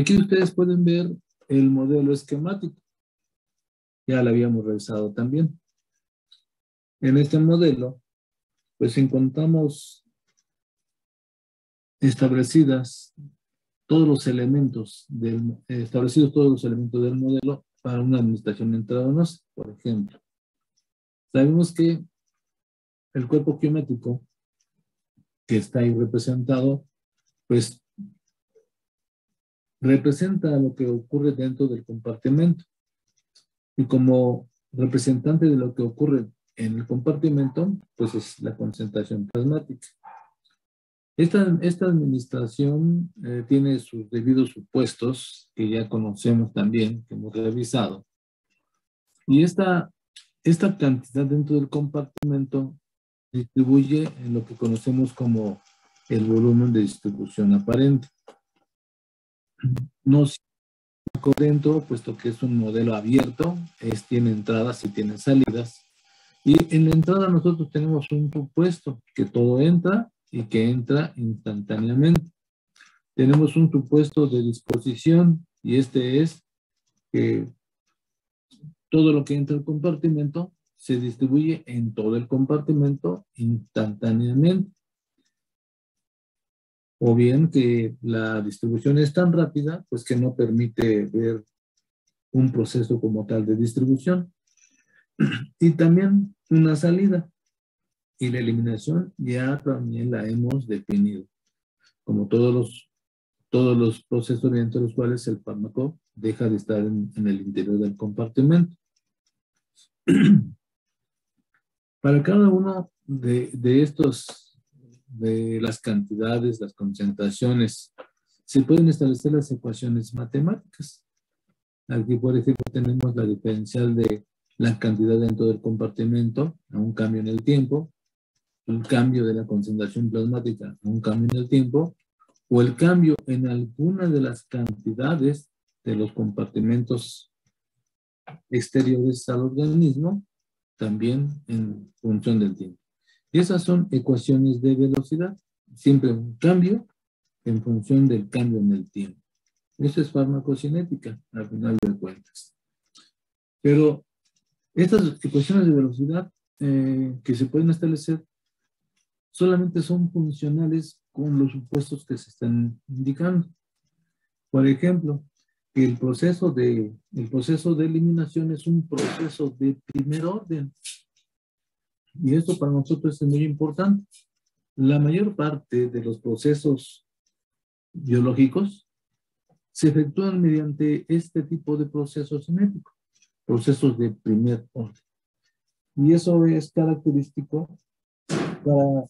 Aquí ustedes pueden ver el modelo esquemático. Ya lo habíamos revisado también. En este modelo, pues encontramos establecidos todos los elementos del modelo para una administración intravenosa, por ejemplo. Sabemos que el cuerpo geométrico que está ahí representado, pues representa lo que ocurre dentro del compartimento. Y como representante de lo que ocurre en el compartimento, pues es la concentración plasmática. Esta administración tiene sus debidos supuestos, que ya conocemos también, que hemos revisado. Y esta cantidad dentro del compartimento distribuye en lo que conocemos como el volumen de distribución aparente. No dentro, puesto que es un modelo abierto, tiene entradas y tiene salidas. Y en la entrada nosotros tenemos un supuesto, que todo entra y que entra instantáneamente. Tenemos un supuesto de disposición, y este es que todo lo que entra al compartimento se distribuye en todo el compartimento instantáneamente. O bien que la distribución es tan rápida, pues que no permite ver un proceso como tal de distribución. Y también una salida. Y la eliminación ya también la hemos definido. Como todos los procesos mediante los cuales el fármaco deja de estar en el interior del compartimento. Para cada uno de estos, de las cantidades, las concentraciones, se pueden establecer las ecuaciones matemáticas. Aquí, por ejemplo, tenemos la diferencial de la cantidad dentro del compartimento a un cambio en el tiempo, un cambio de la concentración plasmática a un cambio en el tiempo, o el cambio en alguna de las cantidades de los compartimentos exteriores al organismo, también en función del tiempo. Y esas son ecuaciones de velocidad, siempre un cambio en función del cambio en el tiempo. Eso es farmacocinética, al final de cuentas. Pero estas ecuaciones de velocidad que se pueden establecer solamente son funcionales con los supuestos que se están indicando. Por ejemplo, que el proceso de eliminación es un proceso de primer orden. Y esto para nosotros es muy importante. La mayor parte de los procesos biológicos se efectúan mediante este tipo de procesos cinéticos, procesos de primer orden. Y eso es característico para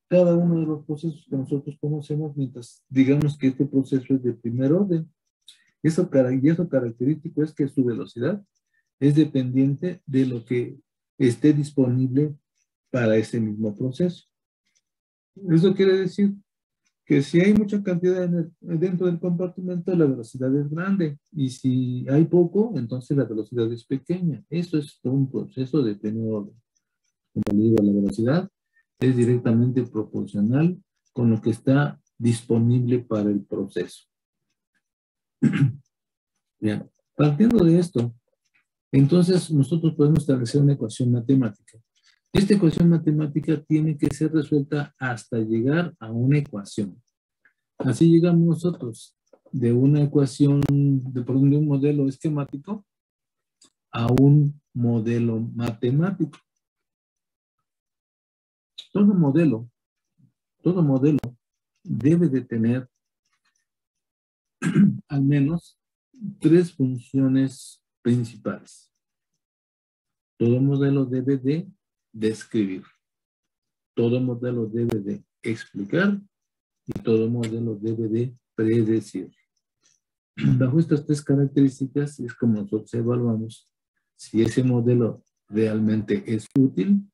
cada uno de los procesos que nosotros conocemos, mientras digamos que este proceso es de primer orden. Y eso característico es que su velocidad es dependiente de lo que esté disponible para ese mismo proceso. Eso quiere decir que si hay mucha cantidad dentro del compartimento, la velocidad es grande. Y si hay poco, entonces la velocidad es pequeña. Eso es un proceso de primer orden. Como digo, la velocidad es directamente proporcional con lo que está disponible para el proceso. Bien, partiendo de esto, entonces nosotros podemos establecer una ecuación matemática. Esta ecuación matemática tiene que ser resuelta hasta llegar a una ecuación. Así llegamos nosotros de una ecuación, de un modelo esquemático a un modelo matemático. Todo modelo debe de tener al menos 3 funciones principales. Todo modelo debe de describir. Todo modelo debe de explicar y todo modelo debe de predecir. Bajo estas 3 características es como nosotros evaluamos si ese modelo realmente es útil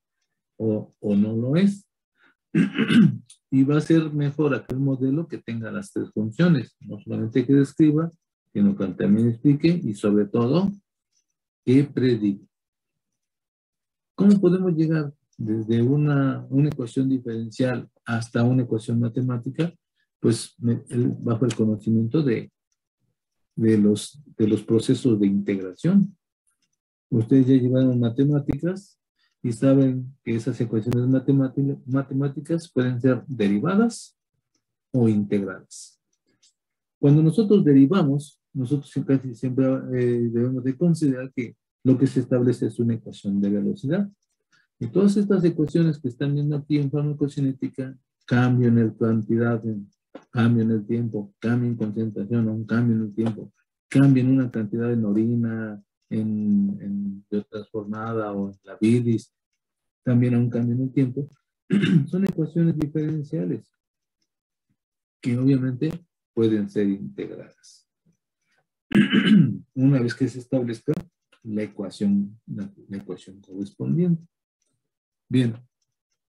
o no lo es. Y va a ser mejor aquel modelo que tenga las 3 funciones, no solamente que describa, sino que también explique y sobre todo que prediga. ¿Cómo podemos llegar desde una ecuación diferencial hasta una ecuación matemática? Pues bajo el conocimiento de de los procesos de integración. Ustedes ya llevaron matemáticas y saben que esas ecuaciones matemáticas pueden ser derivadas o integradas. Cuando nosotros derivamos, nosotros casi siempre debemos de considerar que lo que se establece es una ecuación de velocidad. Y todas estas ecuaciones que están viendo aquí en farmacocinética, cambio en el cantidad, cambio en el tiempo, cambio en concentración, un cambio en el tiempo, cambio en una cantidad en orina, en transformada o en la bilis, también a un cambio en el tiempo, son ecuaciones diferenciales que obviamente pueden ser integradas. Una vez que se establezca la ecuación correspondiente. Bien,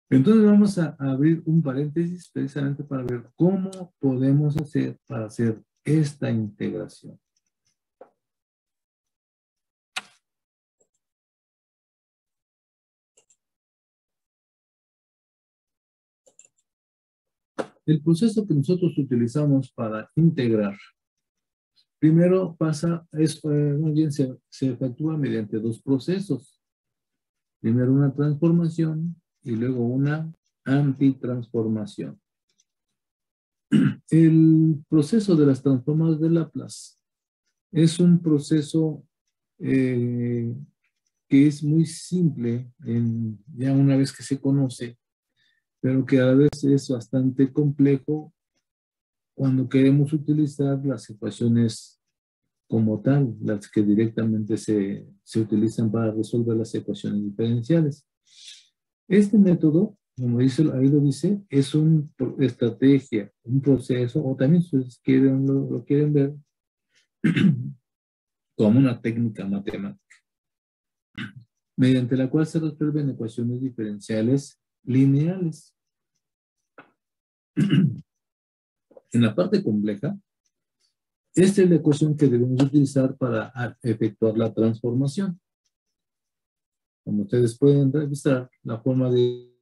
entonces vamos a abrir un paréntesis precisamente para ver cómo podemos hacer para hacer esta integración. El proceso que nosotros utilizamos para integrar, primero más bien se efectúa mediante dos procesos. Primero una transformación y luego una antitransformación. El proceso de las transformadas de Laplace es un proceso que es muy simple ya una vez que se conoce, pero que a la vez es bastante complejo cuando queremos utilizar las ecuaciones como tal, las que directamente se utilizan para resolver las ecuaciones diferenciales. Este método, como ahí lo dice, es una estrategia, un proceso, o también si ustedes lo quieren ver como una técnica matemática, mediante la cual se resuelven ecuaciones diferenciales lineales. En la parte compleja, esta es la ecuación que debemos utilizar para efectuar la transformación. Como ustedes pueden revisar, la forma de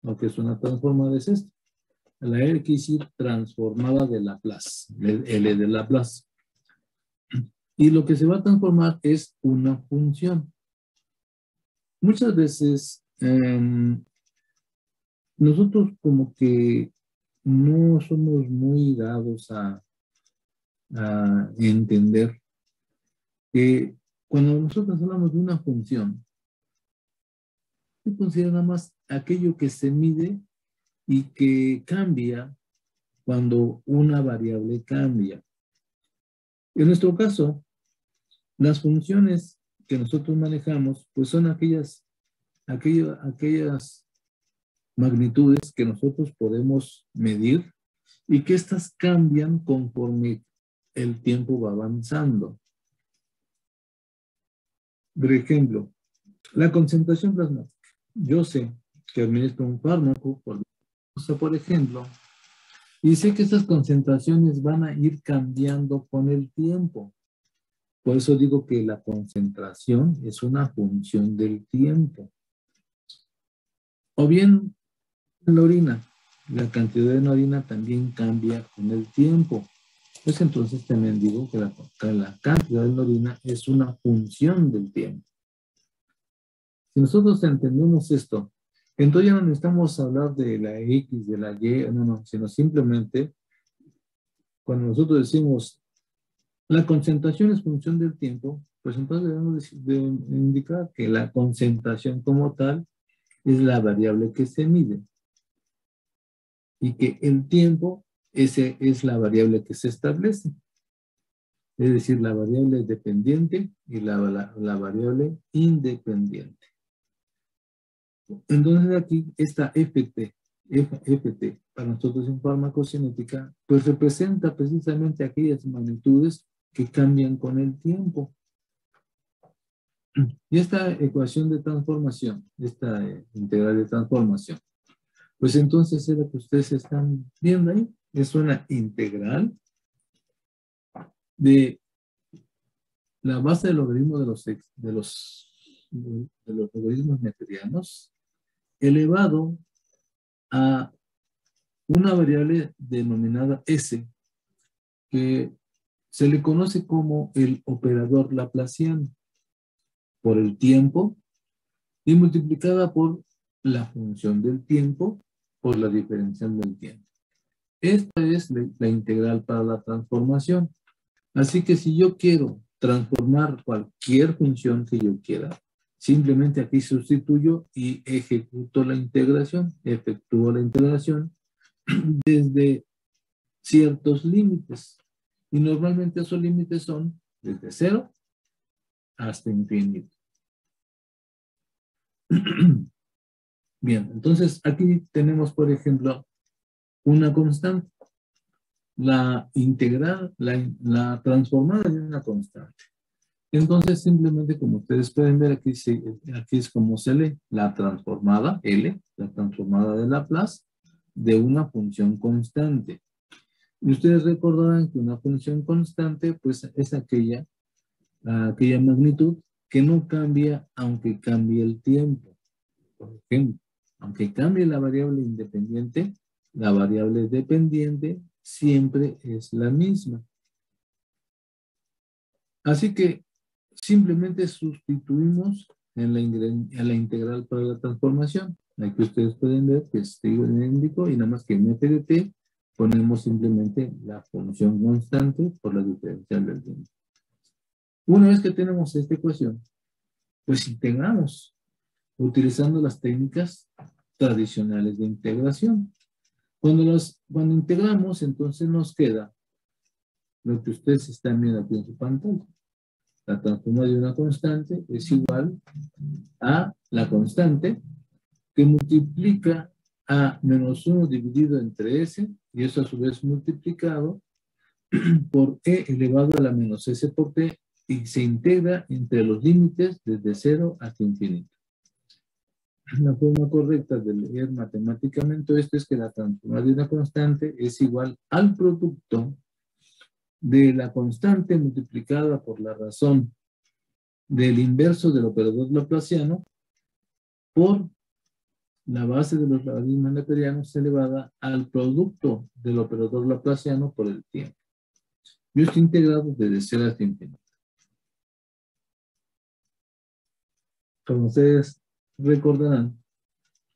lo que es una transformada es esta. La X transformada de Laplace, L de Laplace. Y lo que se va a transformar es una función. Muchas veces nosotros como que no somos muy dados a entender que cuando nosotros hablamos de una función, se considera nada más aquello que se mide y que cambia cuando una variable cambia. En nuestro caso, las funciones que nosotros manejamos, pues son aquellas magnitudes que nosotros podemos medir y que estas cambian conforme el tiempo va avanzando. Por ejemplo, la concentración plasmática. Yo sé que administro un fármaco, por ejemplo, y sé que estas concentraciones van a ir cambiando con el tiempo. Por eso digo que la concentración es una función del tiempo. O bien, en la orina, la cantidad de orina también cambia con el tiempo. Pues entonces también digo que la cantidad de orina es una función del tiempo. Si nosotros entendemos esto, entonces ya no necesitamos hablar de la X, de la Y, no, sino simplemente cuando nosotros decimos la concentración es función del tiempo, pues entonces debemos de indicar que la concentración como tal es la variable que se mide y que el tiempo ese es la variable que se establece. Es decir, la variable dependiente y la variable independiente. Entonces aquí esta FT para nosotros en farmacocinética, pues representa precisamente aquellas magnitudes que cambian con el tiempo. Y esta ecuación de transformación, esta integral de transformación, pues entonces es lo que ustedes están viendo ahí, es una integral de la base del logaritmo de los logaritmos neperianos elevado a una variable denominada S, que se le conoce como el operador laplaciano, por el tiempo y multiplicada por la función del tiempo por la diferencial del tiempo. Esta es la integral para la transformación. Así que si yo quiero transformar cualquier función que yo quiera, simplemente aquí sustituyo y ejecuto la integración, efectúo la integración desde ciertos límites. Y normalmente esos límites son desde 0 hasta infinito. Bien, entonces aquí tenemos, por ejemplo, una constante. La integral, la transformada de una constante. Entonces, simplemente como ustedes pueden ver, aquí es como se lee la transformada, L, la transformada de Laplace, de una función constante. Y ustedes recordarán que una función constante, pues, es aquella magnitud que no cambia aunque cambie el tiempo. Por ejemplo, aunque cambie la variable independiente, la variable dependiente siempre es la misma. Así que simplemente sustituimos en la integral para la transformación. Aquí ustedes pueden ver que es idéntico y nada más que en f de t ponemos simplemente la función constante por la diferencial del tiempo. Una vez que tenemos esta ecuación, pues integramos utilizando las técnicas tradicionales de integración. Cuando integramos, entonces nos queda lo que ustedes están viendo aquí en su pantalla. La transformada de una constante es igual a la constante que multiplica a menos 1 dividido entre s, y eso a su vez multiplicado por e elevado a la menos s por t, y se integra entre los límites desde 0 hasta infinito. La forma correcta de leer matemáticamente esto es que la transformada de una constante es igual al producto de la constante multiplicada por la razón del inverso del operador laplaciano por la base de los logaritmos neperianos elevada al producto del operador laplaciano por el tiempo. Y esto integrado desde 0 hasta infinito. Como ustedes recordarán,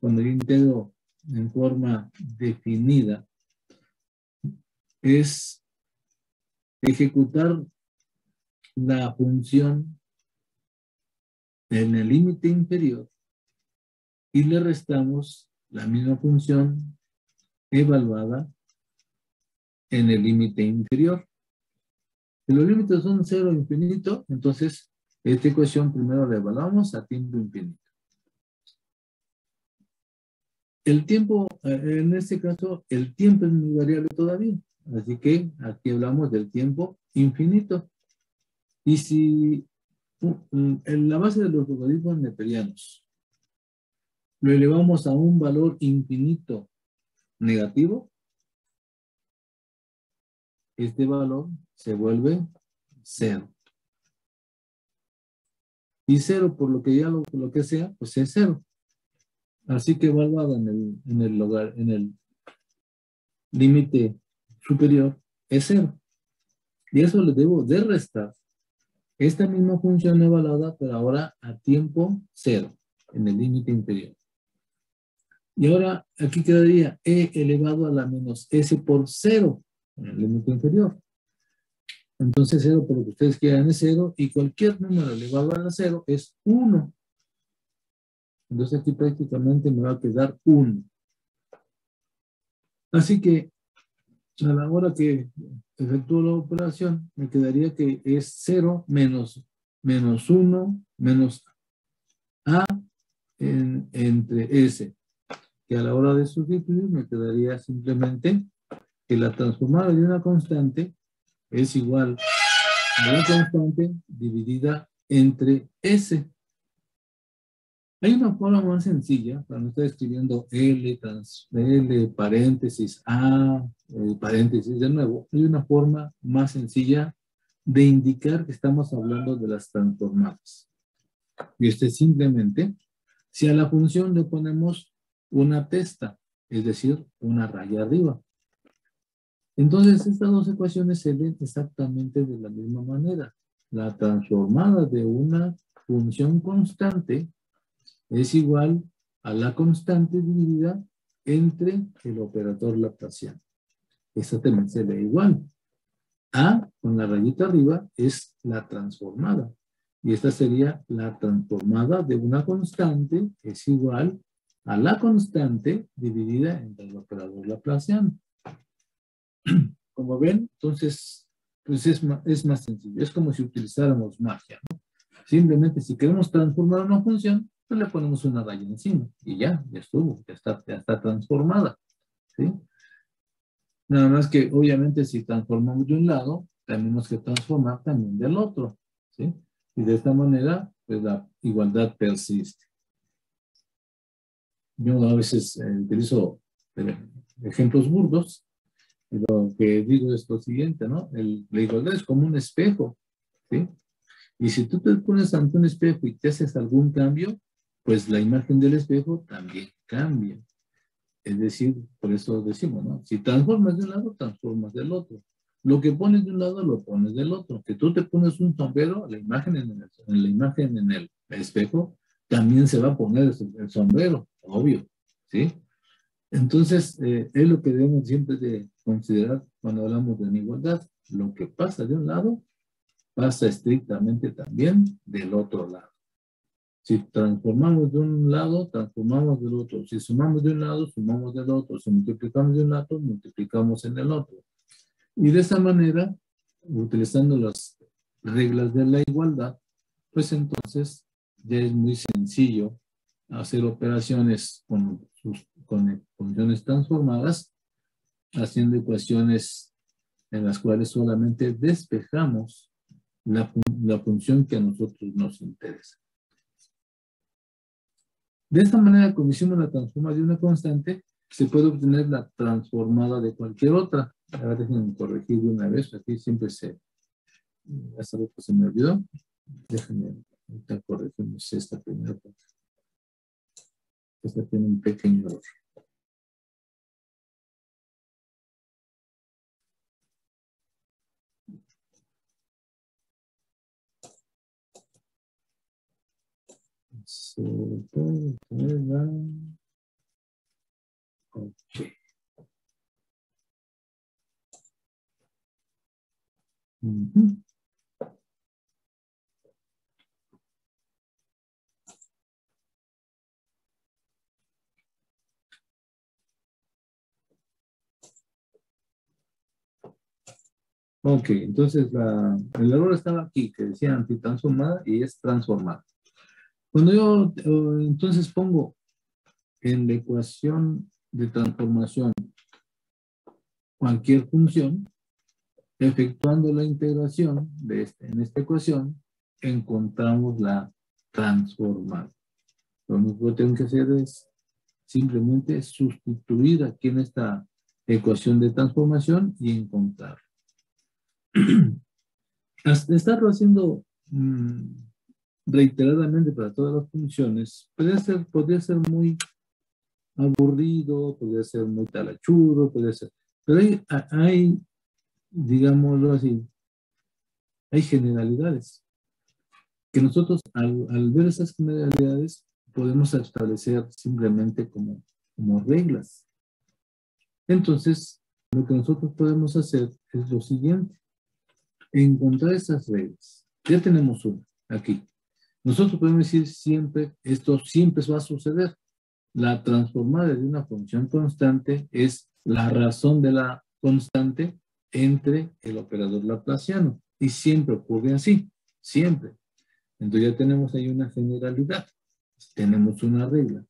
cuando yo integro en forma definida, es ejecutar la función en el límite inferior y le restamos la misma función evaluada en el límite inferior. Si los límites son 0 e infinito, entonces esta ecuación primero la evaluamos a tiempo infinito. El tiempo, en este caso, el tiempo es muy variable todavía. Así que aquí hablamos del tiempo infinito. Y si en la base de los logaritmos neperianos lo elevamos a un valor infinito negativo, este valor se vuelve 0. Y 0, por lo que ya lo que sea, pues es 0. Así que evaluada en el límite superior es 0. Y eso le debo de restar esta misma función evaluada, pero ahora a tiempo 0, en el límite inferior. Y ahora aquí quedaría e elevado a la menos s por 0, en el límite inferior. Entonces 0 por lo que ustedes quieran es 0, y cualquier número elevado a la 0 es 1. Entonces aquí prácticamente me va a quedar 1. Así que a la hora que efectúo la operación, me quedaría que es 0 menos 1 menos a entre s, que a la hora de sustituir me quedaría simplemente que la transformada de una constante es igual a la constante dividida entre s. Hay una forma más sencilla para no estar escribiendo L paréntesis A, paréntesis de nuevo. Hay una forma más sencilla de indicar que estamos hablando de las transformadas. Y este simplemente, si a la función le ponemos una testa, es decir, una raya arriba. Entonces, estas dos ecuaciones se ven exactamente de la misma manera. La transformada de una función constante es igual a la constante dividida entre el operador laplaciano. Esta también se ve igual. A, con la rayita arriba, es la transformada. Y esta sería la transformada de una constante, es igual a la constante dividida entre el operador laplaciano. Como ven, entonces, pues es más sencillo. Es como si utilizáramos magia, ¿no? Simplemente si queremos transformar una función, pues le ponemos una raya encima y ya estuvo, ya está transformada, ¿sí? Nada más que obviamente si transformamos de un lado, tenemos que transformar también del otro, ¿sí? Y de esta manera, pues la igualdad persiste. Yo a veces utilizo ejemplos burdos. Lo que digo es lo siguiente, ¿no? La igualdad es como un espejo, ¿sí? Y si tú te pones ante un espejo y te haces algún cambio, pues la imagen del espejo también cambia. Es decir, por eso decimos, ¿no? Si transformas de un lado, transformas del otro. Lo que pones de un lado, lo pones del otro. Que tú te pones un sombrero, la imagen en el espejo, también se va a poner el sombrero, obvio, ¿sí? Entonces, es lo que debemos siempre de considerar cuando hablamos de igualdad. Lo que pasa de un lado, pasa estrictamente también del otro lado. Si transformamos de un lado, transformamos del otro. Si sumamos de un lado, sumamos del otro. Si multiplicamos de un lado, multiplicamos en el otro. Y de esa manera, utilizando las reglas de la igualdad, pues entonces ya es muy sencillo hacer operaciones con funciones transformadas, haciendo ecuaciones en las cuales solamente despejamos la función que a nosotros nos interesa. De esta manera, como hicimos la transformada de una constante, se puede obtener la transformada de cualquier otra. Ahora déjenme corregir de una vez, aquí siempre hasta luego se me olvidó. Déjenme ahorita corregimos esta primera parte. Esta tiene un pequeño error. Se puede poner ok. Ok, entonces el error estaba aquí, que decía antitransformada y es transformada. Cuando yo entonces pongo en la ecuación de transformación cualquier función, efectuando la integración en esta ecuación, encontramos la transformada. Lo único que tengo que hacer es simplemente sustituir aquí en esta ecuación de transformación y encontrar. Estarlo haciendo reiteradamente para todas las funciones podría ser muy aburrido, podría ser muy talachudo, podría ser. Pero hay, digámoslo así, hay generalidades que nosotros al ver esas generalidades podemos establecer simplemente como reglas. Entonces, lo que nosotros podemos hacer es lo siguiente: encontrar esas reglas. Ya tenemos una aquí. Nosotros podemos decir siempre, esto siempre va a suceder. La transformada de una función constante es la razón de la constante entre el operador laplaciano. Y siempre ocurre así, siempre. Entonces ya tenemos ahí una generalidad. Tenemos una regla.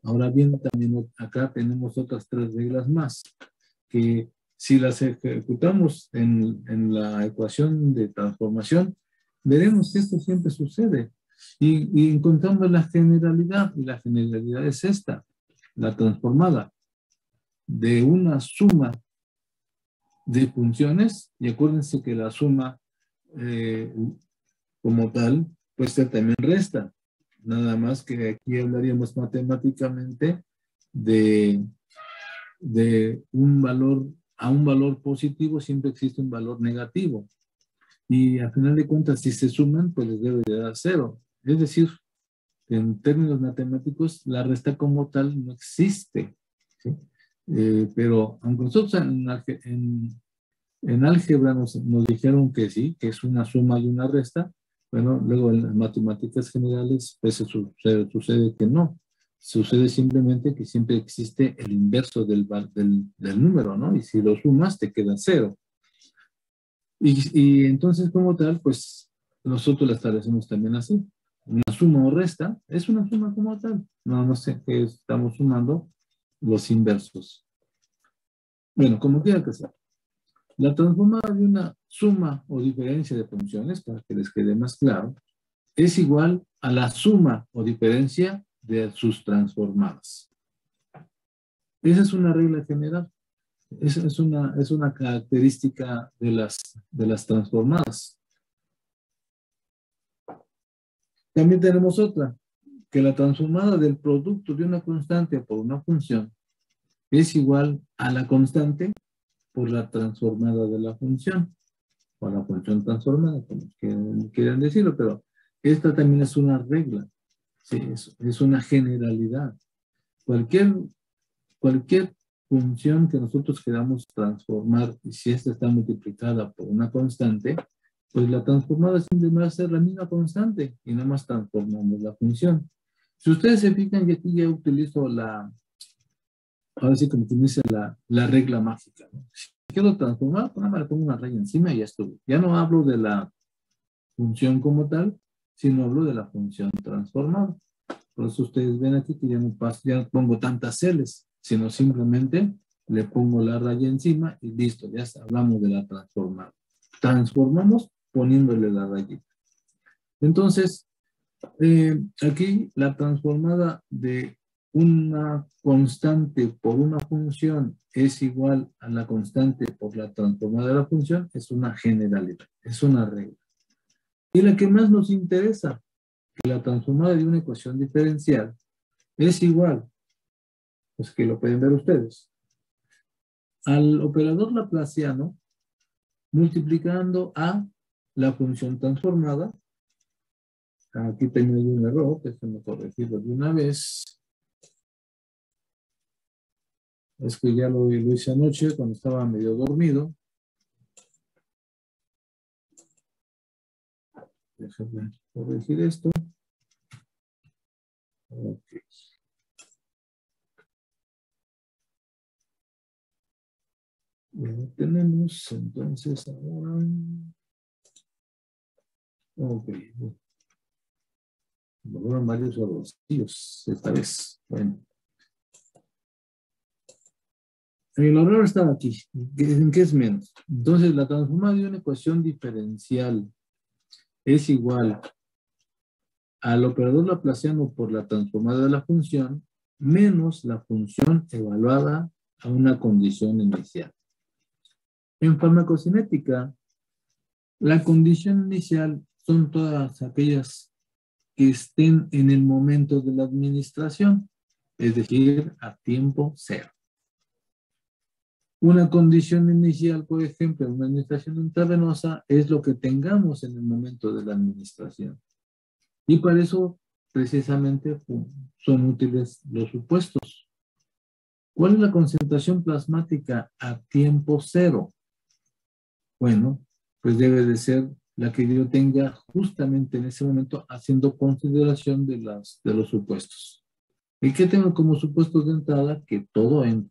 Ahora bien, también acá tenemos otras 3 reglas más, que si las ejecutamos en la ecuación de transformación, veremos que esto siempre sucede. Y encontramos la generalidad, y la generalidad es esta: la transformada de una suma de funciones, y acuérdense que la suma como tal, puede ser también resta. Nada más que aquí hablaríamos matemáticamente de de un valor a un valor positivo, siempre existe un valor negativo. Y al final de cuentas, si se suman, pues les debe de dar cero. Es decir, en términos matemáticos, la resta como tal no existe, ¿sí? Pero aunque nosotros en álgebra nos dijeron que sí, que es una suma y una resta, bueno, luego en las matemáticas generales, pues sucede que no. Sucede simplemente que siempre existe el inverso del número, ¿no? Y si lo sumas, te queda cero. Y entonces, como tal, pues nosotros la establecemos también así. Una suma o resta es una suma como tal. No sé qué estamos sumando los inversos. Bueno, como quiera que sea. La transformada de una suma o diferencia de funciones, para que les quede más claro, es igual a la suma o diferencia de sus transformadas. Esa es una regla general. Esa es una característica de las transformadas. También tenemos otra, que la transformada del producto de una constante por una función es igual a la constante por la transformada de la función, o la función transformada, como quieran decirlo, pero esta también es una regla, ¿sí? Es una generalidad. Cualquier función que nosotros queramos transformar, y si esta está multiplicada por una constante, pues la transformada siempre va a ser la misma constante y nada más transformamos la función. Si ustedes se fijan, que aquí ya utilizo ahora sí como que dice la regla mágica, ¿no? Si quiero transformar, pues nada más le pongo una raya encima y ya estuvo. Ya no hablo de la función como tal, sino hablo de la función transformada. Por eso ustedes ven aquí que ya no pongo tantas celes, sino simplemente le pongo la raya encima y listo, ya está, hablamos de la transformada. Transformamos poniéndole la rayita. Entonces, aquí la transformada de una constante por una función es igual a la constante por la transformada de la función, es una generalidad, es una regla. Y la que más nos interesa, que la transformada de una ecuación diferencial es igual, pues que lo pueden ver ustedes, al operador laplaciano multiplicando a la función transformada. Aquí tengo un error, déjenme corregirlo de una vez. Es que ya lo hice anoche cuando estaba medio dormido. Déjenme corregir esto. Ok. Ya lo tenemos, entonces ahora. Ok. Fueron varios errorcillos esta vez. Bueno. El error estaba aquí. ¿En qué es menos? Entonces, la transformada de una ecuación diferencial es igual al operador laplaciano por la transformada de la función menos la función evaluada a una condición inicial. En farmacocinética, la condición inicial son todas aquellas que estén en el momento de la administración, es decir, a tiempo cero. Una condición inicial, por ejemplo, en una administración intravenosa, es lo que tengamos en el momento de la administración. Y para eso, precisamente, son útiles los supuestos. ¿Cuál es la concentración plasmática a tiempo cero? Bueno, pues debe de ser la que yo tenga justamente en ese momento haciendo consideración de los supuestos. ¿Y qué tengo como supuestos de entrada? Que todo entra.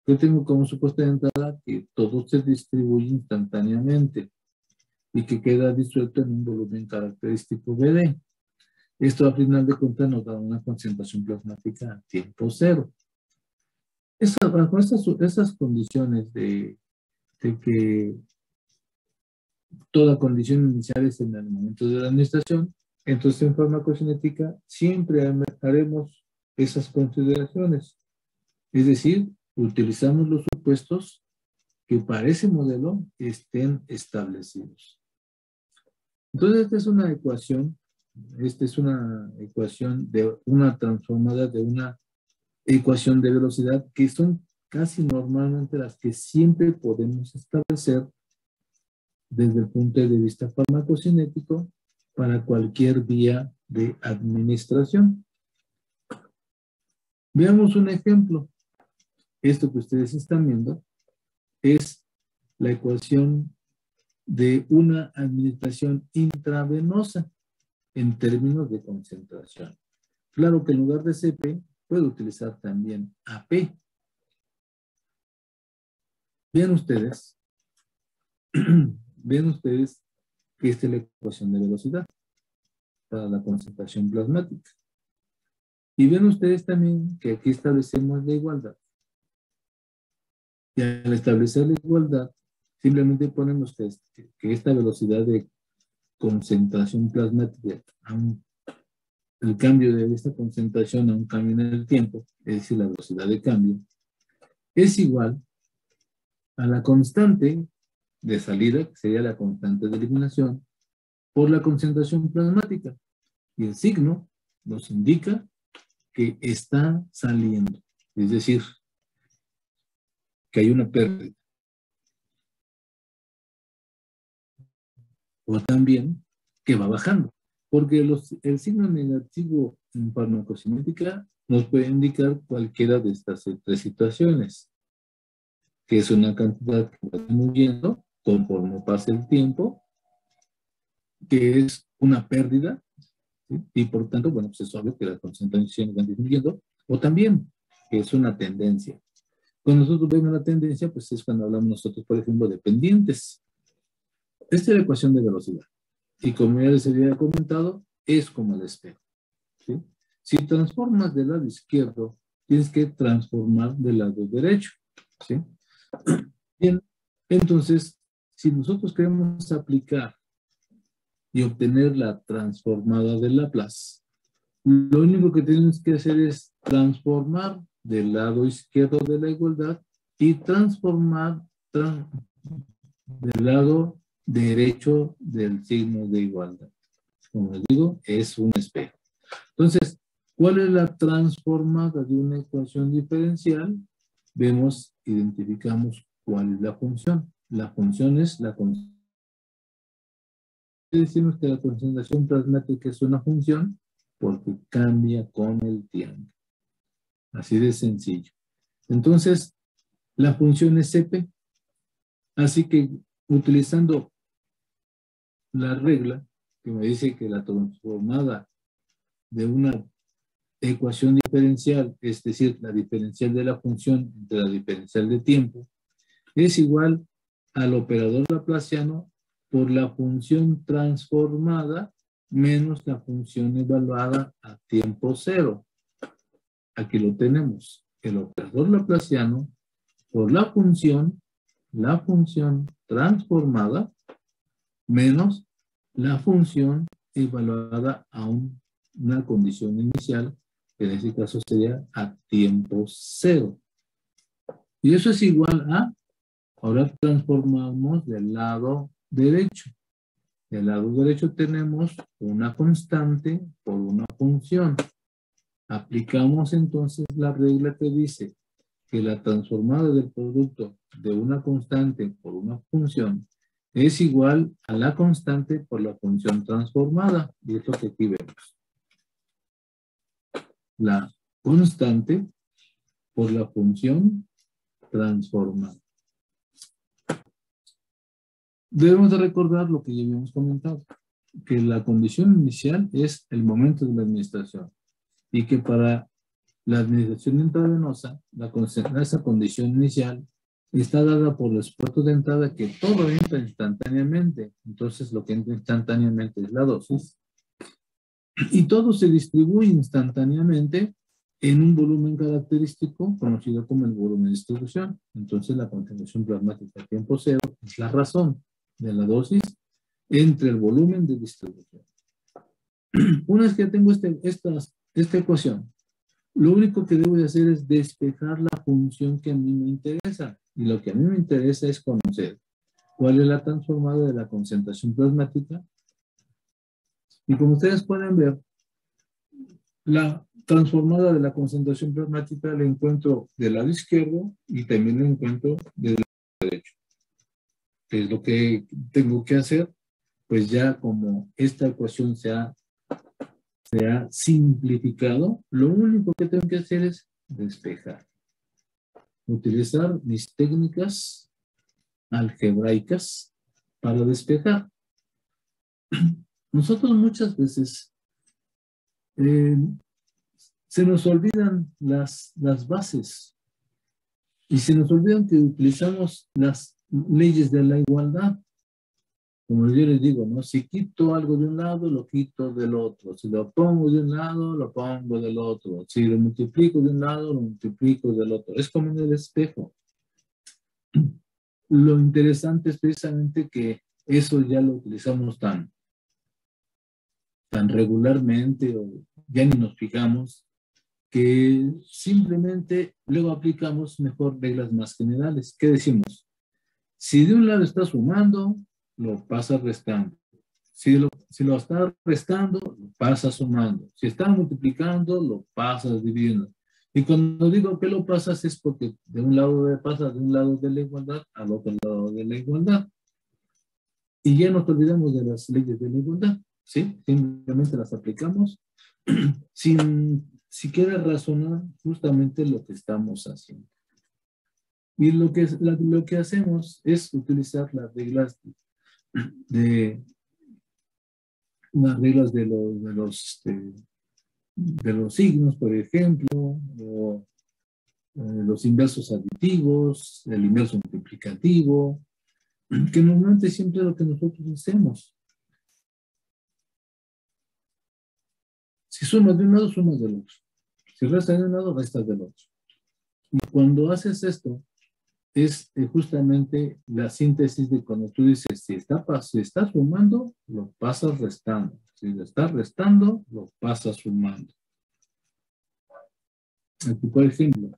¿Qué tengo como supuesto de entrada? Que todo se distribuye instantáneamente y que queda disuelto en un volumen característico BD. Esto al final de cuentas nos da una concentración plasmática a tiempo cero. Bajo estas condiciones de que toda condición inicial es en el momento de la administración, entonces en farmacocinética siempre haremos esas consideraciones. Es decir, utilizamos los supuestos que para ese modelo estén establecidos. Entonces esta es una ecuación de una transformada de una ecuación de velocidad que son casi normalmente las que siempre podemos establecer desde el punto de vista farmacocinético para cualquier vía de administración. Veamos un ejemplo. Esto que ustedes están viendo es la ecuación de una administración intravenosa en términos de concentración. Claro que en lugar de CP puede utilizar también AP. Vean ustedes que esta es la ecuación de velocidad para la concentración plasmática. Y ven ustedes también que aquí establecemos la igualdad. Y al establecer la igualdad, simplemente ponemos que esta velocidad de concentración plasmática, el cambio de esta concentración a un cambio en el tiempo, es decir, la velocidad de cambio, es igual a la constante de salida, que sería la constante de eliminación, por la concentración plasmática. Y el signo nos indica que está saliendo. Es decir, que hay una pérdida. O también que va bajando. Porque el signo negativo en farmacocinética nos puede indicar cualquiera de estas tres situaciones. Que es una cantidad que va disminuyendo conforme pasa el tiempo, que es una pérdida, ¿sí? Y por tanto, bueno, pues es obvio que las concentraciones van disminuyendo, o también que es una tendencia. Cuando nosotros vemos la tendencia, pues es cuando hablamos nosotros, por ejemplo, de pendientes. Esta es la ecuación de velocidad. Y como ya les había comentado, es como el espejo, ¿sí? Si transformas del lado izquierdo, tienes que transformar del lado derecho, ¿sí? Bien, entonces, si nosotros queremos aplicar y obtener la transformada de Laplace, lo único que tenemos que hacer es transformar del lado izquierdo de la igualdad y transformar del lado derecho del signo de igualdad. Como les digo, es un espejo. Entonces, ¿cuál es la transformada de una ecuación diferencial? Vemos, identificamos cuál es la función. La función es la concentración. Decimos que la concentración plasmática es una función porque cambia con el tiempo. Así de sencillo. Entonces, la función es CP. Así que utilizando la regla que me dice que la transformada de una ecuación diferencial, es decir, la diferencial de la función entre la diferencial de tiempo, es igual al operador laplaciano por la función transformada menos la función evaluada a tiempo cero. Aquí lo tenemos. El operador laplaciano por la función transformada menos la función evaluada a una condición inicial, que en este caso sería a tiempo cero. Y eso es igual a, ahora transformamos del lado derecho. Del lado derecho tenemos una constante por una función. Aplicamos entonces la regla que dice que la transformada del producto de una constante por una función es igual a la constante por la función transformada. Y es lo que aquí vemos. La constante por la función transformada. Debemos de recordar lo que ya habíamos comentado, que la condición inicial es el momento de la administración y que para la administración intravenosa, esa condición inicial está dada por los puertos de entrada que todo entra instantáneamente. Entonces lo que entra instantáneamente es la dosis y todo se distribuye instantáneamente en un volumen característico conocido como el volumen de distribución. Entonces la concentración plasmática a tiempo cero es la razón de la dosis entre el volumen de distribución. Una vez que ya tengo esta ecuación, lo único que debo de hacer es despejar la función que a mí me interesa. Y lo que a mí me interesa es conocer cuál es la transformada de la concentración plasmática. Y como ustedes pueden ver, la transformada de la concentración plasmática la encuentro del lado izquierdo y también la encuentro del lado derecho. ¿Qué es lo que tengo que hacer? Pues ya como esta ecuación se ha simplificado, lo único que tengo que hacer es despejar. Utilizar mis técnicas algebraicas para despejar. Nosotros muchas veces se nos olvidan las bases y se nos olvidan que utilizamos las leyes de la igualdad. Como yo les digo, ¿no? Si quito algo de un lado, lo quito del otro. Si lo pongo de un lado, lo pongo del otro. Si lo multiplico de un lado, lo multiplico del otro. Es como en el espejo. Lo interesante es precisamente que eso ya lo utilizamos tan regularmente o ya ni nos fijamos, que simplemente luego aplicamos mejor reglas más generales. ¿Qué decimos? Si de un lado está sumando, lo pasas restando. Si lo está restando, lo pasas sumando. Si está multiplicando, lo pasas dividiendo. Y cuando digo que lo pasas es porque de un lado pasas de un lado de la igualdad al otro lado de la igualdad. Y ya nos olvidamos de las leyes de la igualdad, ¿sí? Simplemente las aplicamos sin siquiera razonar justamente lo que estamos haciendo. Y lo que hacemos es utilizar las reglas de los signos, por ejemplo, o los inversos aditivos, el inverso multiplicativo, que normalmente siempre es lo que nosotros hacemos. Si sumas de un lado, sumas del otro. Si restas de un lado, restas del otro. Y cuando haces esto, es justamente la síntesis de cuando tú dices, si está sumando, lo pasas restando. Si lo estás restando, lo pasas sumando. Aquí, por ejemplo,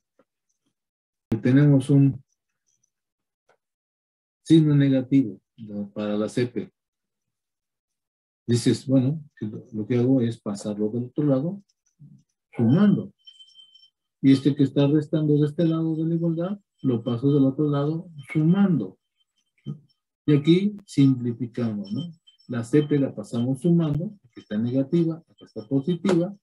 tenemos un signo negativo para la CP. Dices, bueno, lo que hago es pasarlo del otro lado, sumando. Y este que está restando de este lado de la igualdad, lo paso del otro lado, sumando. Y aquí simplificamos, ¿no? La CP la pasamos sumando, aquí está negativa, acá está positiva,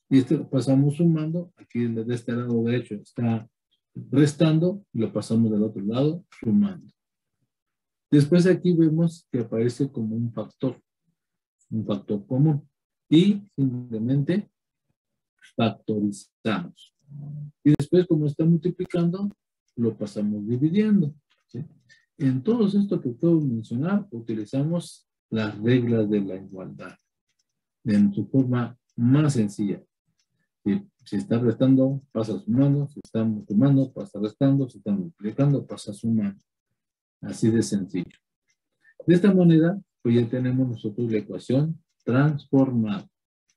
y este lo pasamos sumando, aquí de este lado derecho está restando, y lo pasamos del otro lado, sumando. Después aquí vemos que aparece como un factor común, y simplemente factorizamos. Y después, como está multiplicando, lo pasamos dividiendo, ¿sí? En todo esto que puedo mencionar, utilizamos las reglas de la igualdad en su forma más sencilla. Si está restando, pasa sumando. Si está sumando, pasa restando. Si está multiplicando, pasa sumando. Así de sencillo. De esta manera, pues ya tenemos nosotros la ecuación transformada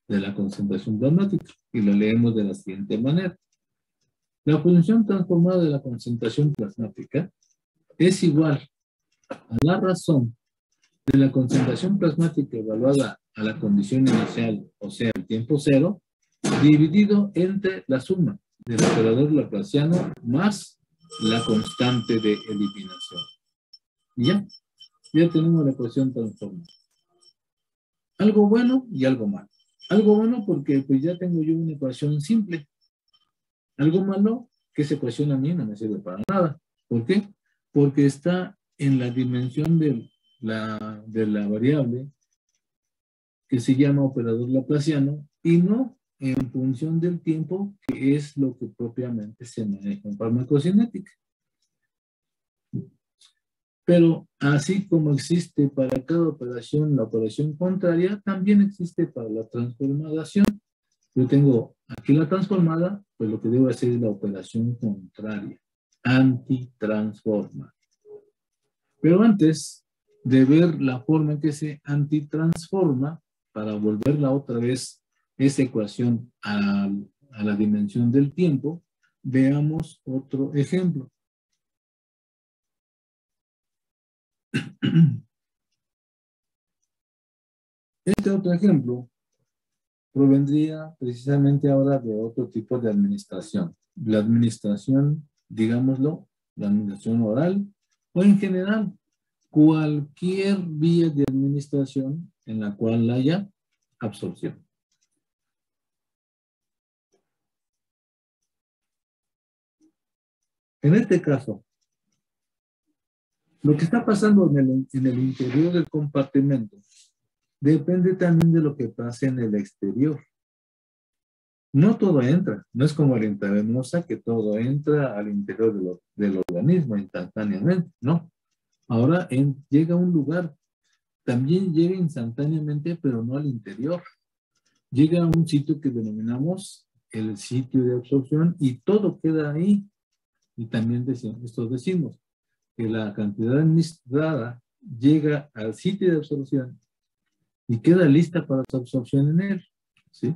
de la concentración plasmática y lo leemos de la siguiente manera. La función transformada de la concentración plasmática es igual a la razón de la concentración plasmática evaluada a la condición inicial, o sea, el tiempo cero, dividido entre la suma del operador laplaciano más la constante de eliminación. Ya tenemos la ecuación transformada. Algo bueno y algo malo. Algo bueno porque pues ya tengo yo una ecuación simple. Algo malo que esa ecuación a mí no me sirve para nada. ¿Por qué? Porque está en la dimensión de la variable que se llama operador laplaciano y no en función del tiempo, que es lo que propiamente se maneja en farmacocinética. Pero así como existe para cada operación la operación contraria, también existe para la transformación. Yo tengo aquí la transformada, pues lo que debo hacer es la operación contraria, antitransforma. Pero antes de ver la forma en que se antitransforma, para volverla otra vez esa ecuación a la dimensión del tiempo, veamos otro ejemplo. Este otro ejemplo provendría precisamente ahora de otro tipo de administración. La administración, digámoslo, la administración oral o en general cualquier vía de administración en la cual haya absorción. En este caso, lo que está pasando en el interior del compartimento depende también de lo que pase en el exterior. No todo entra, no es como la intravenosa que todo entra al interior del organismo instantáneamente, no. Ahora llega a un lugar, también llega instantáneamente, pero no al interior. Llega a un sitio que denominamos el sitio de absorción y todo queda ahí. Y también decimos que la cantidad administrada llega al sitio de absorción y queda lista para su absorción en él, ¿sí?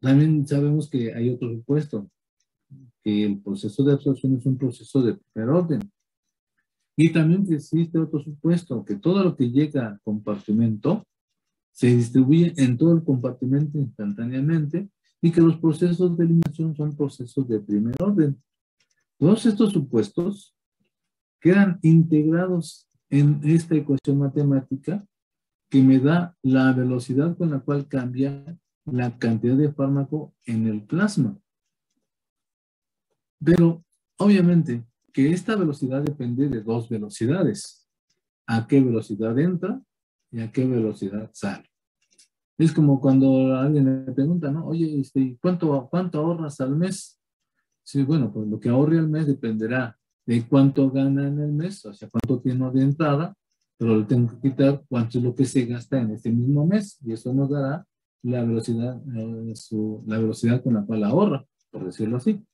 También sabemos que hay otro supuesto, que el proceso de absorción es un proceso de primer orden. Y también existe otro supuesto, que todo lo que llega al compartimento se distribuye en todo el compartimento instantáneamente y que los procesos de eliminación son procesos de primer orden. Todos estos supuestos quedan integrados en esta ecuación matemática que me da la velocidad con la cual cambia la cantidad de fármaco en el plasma. Pero, obviamente, que esta velocidad depende de dos velocidades. A qué velocidad entra y a qué velocidad sale. Es como cuando alguien le pregunta, ¿no? Oye, ¿cuánto ahorras al mes? Sí, bueno, pues lo que ahorre al mes dependerá de cuánto gana en el mes, o sea, cuánto tiene de entrada, pero le tengo que quitar cuánto es lo que se gasta en este mismo mes, y eso nos dará la velocidad, la velocidad con la cual ahorra, por decirlo así.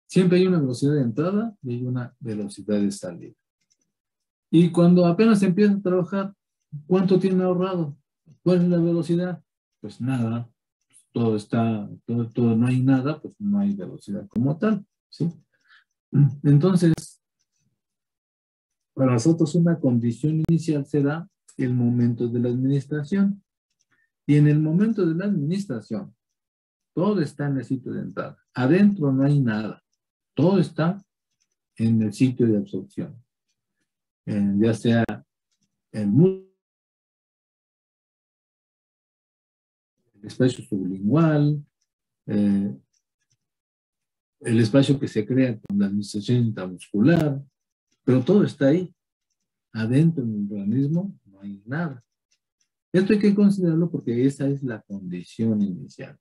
Siempre hay una velocidad de entrada y hay una velocidad de salida. Y cuando apenas empieza a trabajar, ¿cuánto tiene ahorrado? ¿Cuál es la velocidad? Pues nada, todo, no hay nada, pues no hay velocidad como tal, ¿sí? Entonces, para nosotros una condición inicial será el momento de la administración. Y en el momento de la administración, todo está en el sitio de entrada. Adentro no hay nada. Todo está en el sitio de absorción. Ya sea el espacio sublingual, el espacio que se crea con la administración intramuscular, pero todo está ahí. Adentro en el organismo no hay nada. Esto hay que considerarlo porque esa es la condición inicial.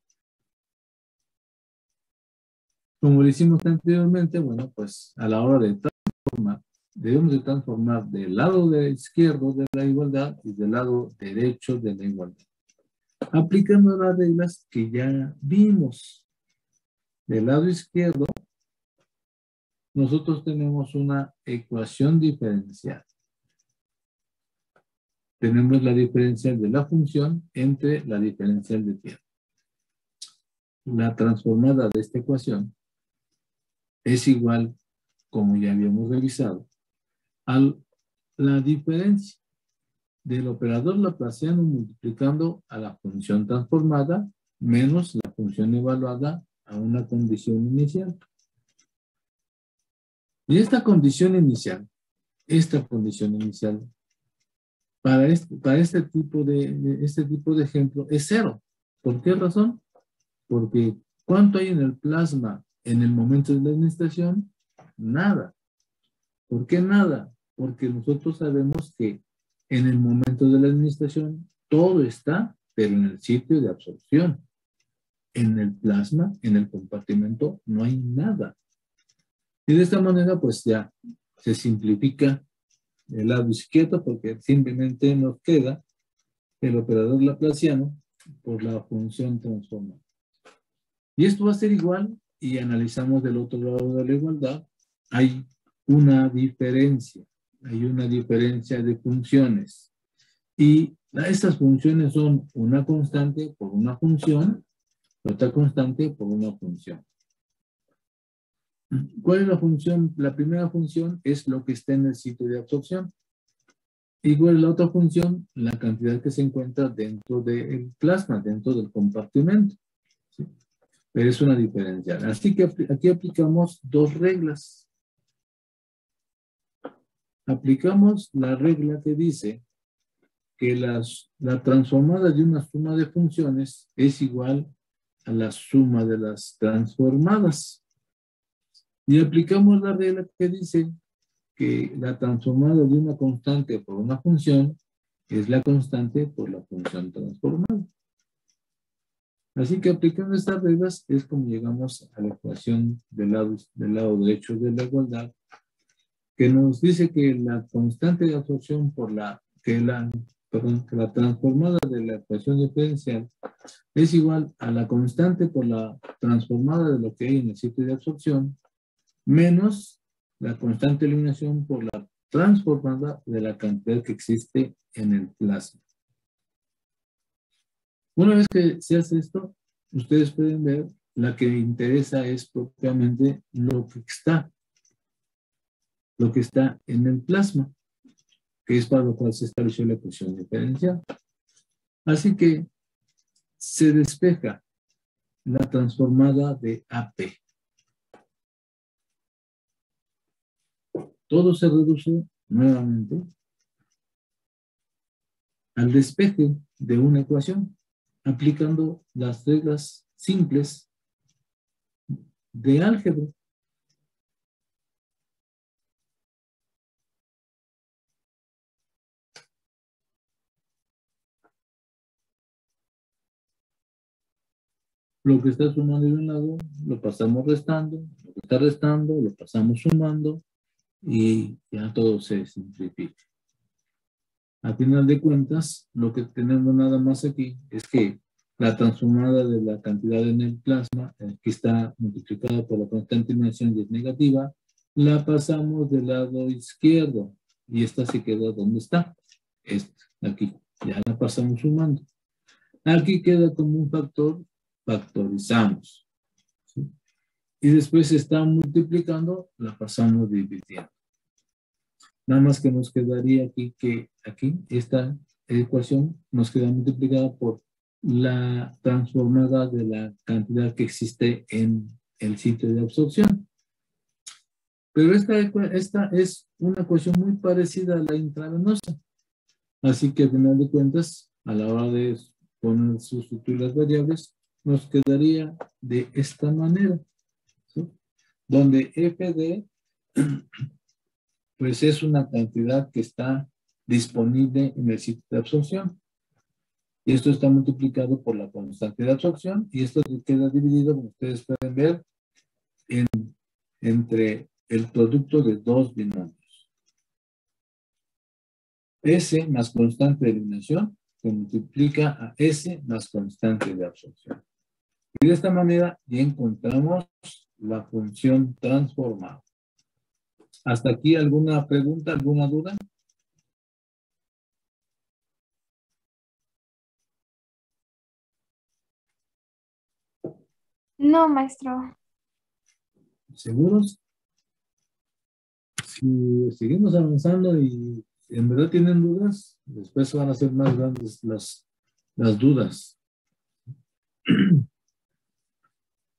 Como lo hicimos anteriormente, bueno, pues a la hora de transformar, debemos de transformar del lado izquierdo de la igualdad y del lado derecho de la igualdad. Aplicando las reglas que ya vimos. Del lado izquierdo, nosotros tenemos una ecuación diferencial. Tenemos la diferencial de la función entre la diferencial de tiempo. La transformada de esta ecuación es igual, como ya habíamos revisado, a la diferencia del operador laplaciano multiplicando a la función transformada menos la función evaluada a una condición inicial. Y esta condición inicial, para este tipo de ejemplo es cero. ¿Por qué razón? Porque ¿cuánto hay en el plasma en el momento de la administración? Nada. ¿Por qué nada? Porque nosotros sabemos que en el momento de la administración todo está, pero en el sitio de absorción. En el plasma, en el compartimento, no hay nada. Y de esta manera, pues ya se simplifica el lado izquierdo porque simplemente nos queda el operador laplaciano por la función transformada. Y esto va a ser igual y analizamos del otro lado de la igualdad. Hay una diferencia de funciones. Y estas funciones son una constante por una función, otra constante por una función. ¿Cuál es la función? La primera función es lo que está en el sitio de absorción. Igual la otra función, la cantidad que se encuentra dentro del plasma, dentro del compartimento. ¿Sí? Pero es una diferencia. Así que aquí aplicamos dos reglas. Aplicamos la regla que dice que la transformada de una suma de funciones es igual a la suma de las transformadas. Y aplicamos la regla que dice que la transformada de una constante por una función es la constante por la función transformada. Así que aplicando estas reglas es como llegamos a la ecuación del lado derecho de la igualdad, que nos dice que la constante de absorción que la transformada de la ecuación diferencial es igual a la constante por la transformada de lo que hay en el sitio de absorción, menos la constante de eliminación por la transformada de la cantidad que existe en el plasma. Una vez que se hace esto, ustedes pueden ver, la que interesa es propiamente lo que está en el plasma, que es para lo cual se estableció la ecuación diferencial. Así que se despeja la transformada de AP. Todo se reduce nuevamente al despeje de una ecuación, aplicando las reglas simples de álgebra. Lo que está sumando de un lado, lo pasamos restando, lo que está restando, lo pasamos sumando, y ya todo se simplifica. A final de cuentas, lo que tenemos nada más aquí es que la transformada de la cantidad en el plasma, que está multiplicada por la constante de eliminación y es negativa, la pasamos del lado izquierdo y esta se queda donde está. Aquí, ya la pasamos sumando. Aquí queda como un factor, factorizamos. ¿Sí? Y después se está multiplicando, la pasamos dividiendo. Nada más que nos quedaría aquí que aquí esta ecuación nos queda multiplicada por la transformada de la cantidad que existe en el sitio de absorción. Pero esta es una ecuación muy parecida a la intravenosa. Así que al final de cuentas, a la hora de sustituir las variables, nos quedaría de esta manera, ¿sí? Donde FD pues es una cantidad que está disponible en el sitio de absorción. Y esto está multiplicado por la constante de absorción y esto queda dividido, como ustedes pueden ver, entre el producto de dos binomios. S más constante de eliminación se multiplica a S más constante de absorción. Y de esta manera ya encontramos la función transformada. ¿Hasta aquí alguna pregunta, alguna duda? No, maestro. ¿Seguros? Si seguimos avanzando y en verdad tienen dudas, después van a ser más grandes las dudas.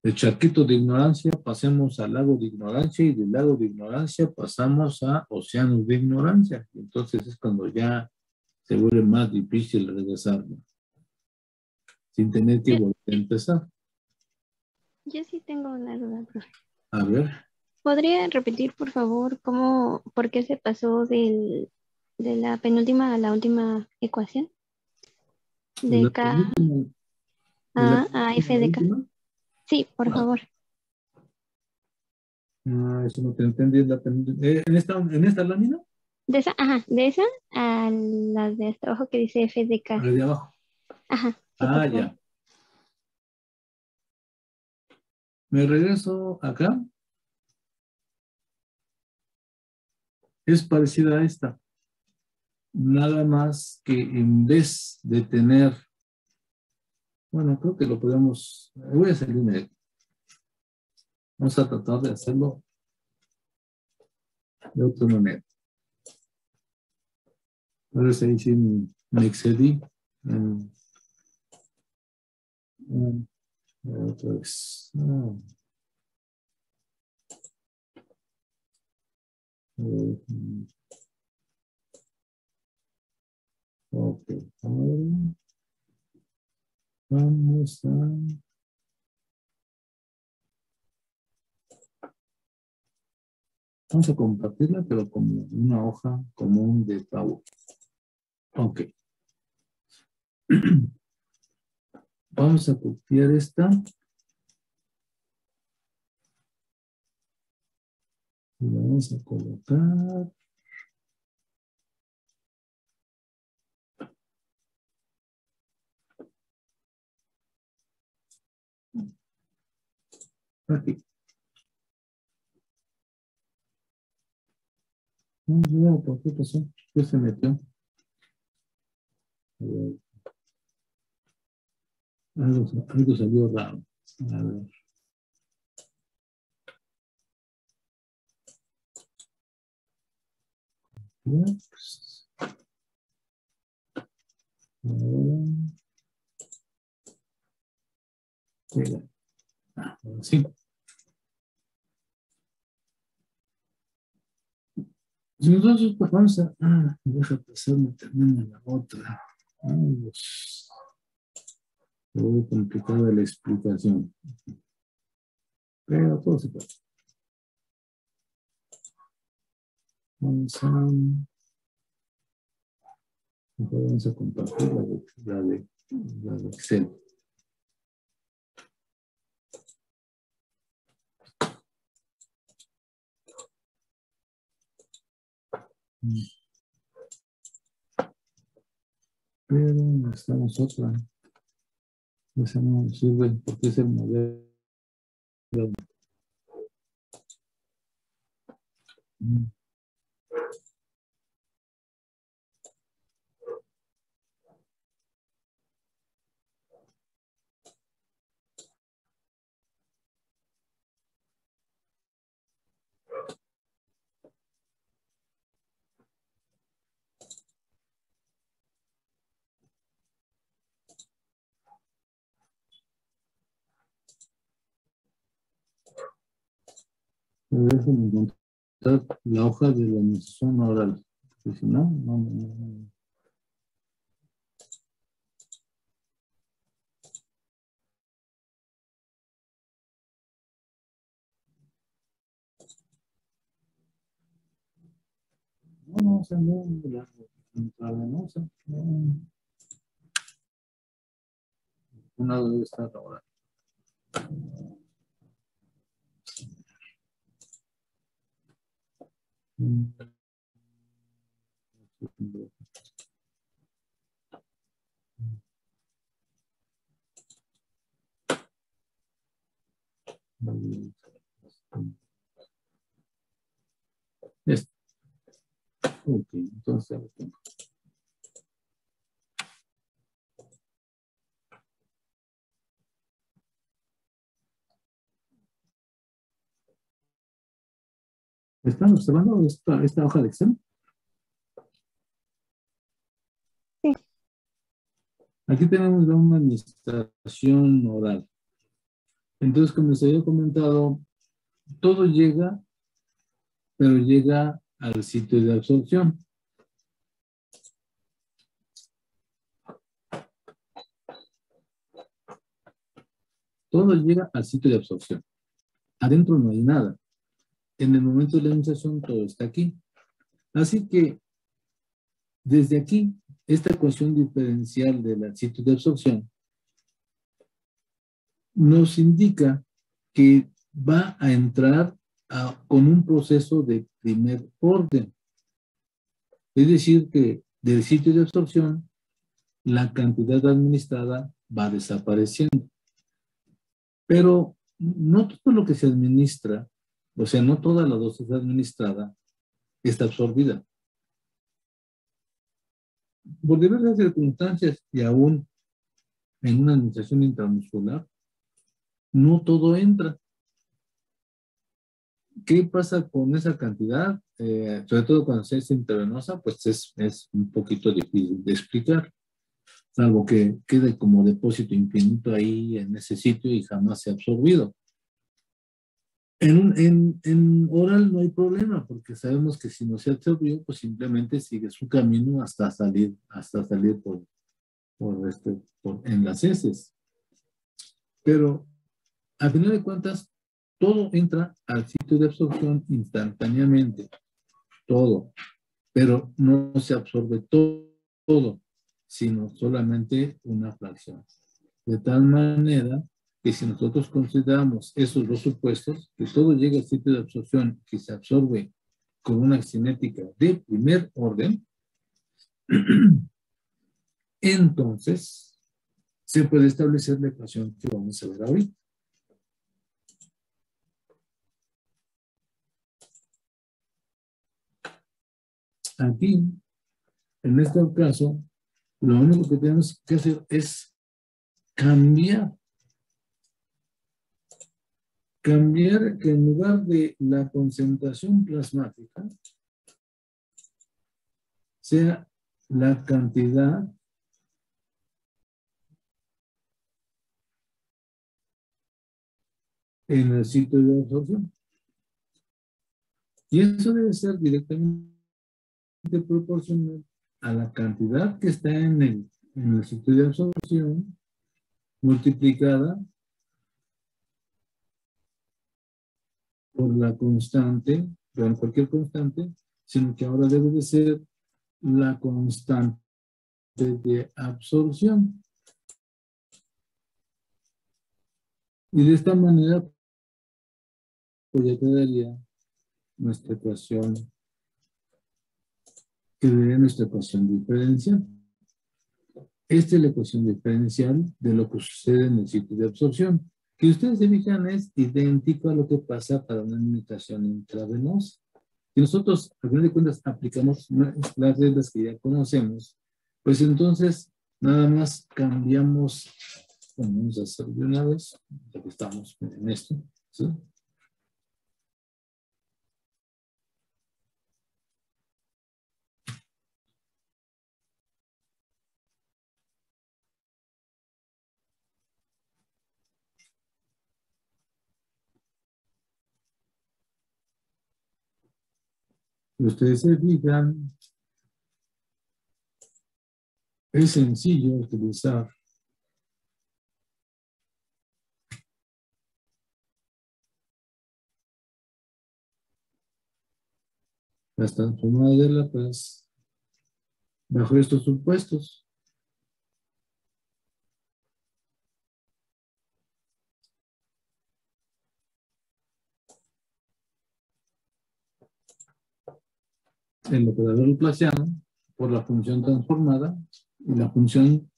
De charquito de ignorancia pasemos al lago de ignorancia y del lago de ignorancia pasamos a océanos de ignorancia. Entonces es cuando ya se vuelve más difícil regresar, ¿no? Sin tener que volver a empezar. Yo sí tengo una duda, profe. A ver. ¿Podría repetir, por favor, por qué se pasó de la penúltima a la última ecuación? De De la K penúltima, de la a F penúltima a la de K. última. Sí, por favor. Eso no te entendí. ¿En esta lámina? De esa a la de hasta abajo que dice F de A K. la de abajo. Ajá, sí, por Ah, favor. ya. Me regreso acá. Es parecida a esta. Nada más que en vez de tener, bueno, creo que lo podemos, voy a salirme. Vamos a tratar de hacerlo de otra manera. Ahora sí, sí me excedí. Otra vez. Ok, ahora vamos a compartirla, pero como una hoja común de Power. Ok. Vamos a copiar esta. Y vamos a colocar. Aquí. No, ¿por qué pasó? ¿Qué se metió? A ver, algo salió raro. A ver. Pues, ahora, pega. Ahora sí. Si nosotros pues, vamos a... deja pasarme también a la otra. Dios. Muy complicada la explicación. Pero todo se puede. Vamos a compartir la de Excel. Pero necesitamos otra. Esa no sirve porque es el modelo. Déjenme encontrar la hoja de la administración oral. Porque si no, no. No, o sea, no, no, o sea, no. Una debe estar ahora. Este. Ok, entonces ya lo tengo. ¿Están observando esta hoja de Excel? Sí. Aquí tenemos una administración oral. Entonces, como les había comentado, todo llega, pero llega al sitio de absorción. Todo llega al sitio de absorción. Adentro no hay nada. En el momento de la administración, todo está aquí. Así que, desde aquí, esta ecuación diferencial del sitio de absorción nos indica que va a entrar con un proceso de primer orden. Es decir, que del sitio de absorción, la cantidad administrada va desapareciendo. Pero no todo lo que se administra, o sea, no toda la dosis administrada está absorbida. Por diversas circunstancias y aún en una administración intramuscular, no todo entra. ¿Qué pasa con esa cantidad? sobre todo cuando se es intravenosa, pues es un poquito difícil de explicar, salvo que quede como depósito infinito ahí en ese sitio y jamás se ha absorbido. En oral no hay problema, porque sabemos que si no se absorbió, pues simplemente sigue su camino hasta salir en las heces. Pero, a final de cuentas, todo entra al sitio de absorción instantáneamente, todo, pero no se absorbe todo, sino solamente una fracción. De tal manera que si nosotros consideramos esos dos supuestos, que todo llega al sitio de absorción, que se absorbe con una cinética de primer orden, entonces se puede establecer la ecuación que vamos a ver ahorita. Aquí, en este caso, lo único que tenemos que hacer es cambiar que en lugar de la concentración plasmática sea la cantidad en el sitio de absorción. Y eso debe ser directamente proporcional a la cantidad que está en el sitio de absorción multiplicada por la constante, por cualquier constante, sino que ahora debe de ser la constante de absorción. Y de esta manera, pues ya quedaría nuestra ecuación, nuestra ecuación diferencial. Esta es la ecuación diferencial de lo que sucede en el sitio de absorción, que ustedes se fijan es idéntico a lo que pasa para una administración intravenosa. Si nosotros, al final de cuentas, aplicamos las reglas que ya conocemos, pues entonces nada más cambiamos, vamos a hacer de una vez, ya que estamos en esto, ¿sí? Si ustedes se fijan, es sencillo utilizar las transformadas de Laplace bajo estos supuestos. El operador laplaciano por la función transformada, y la función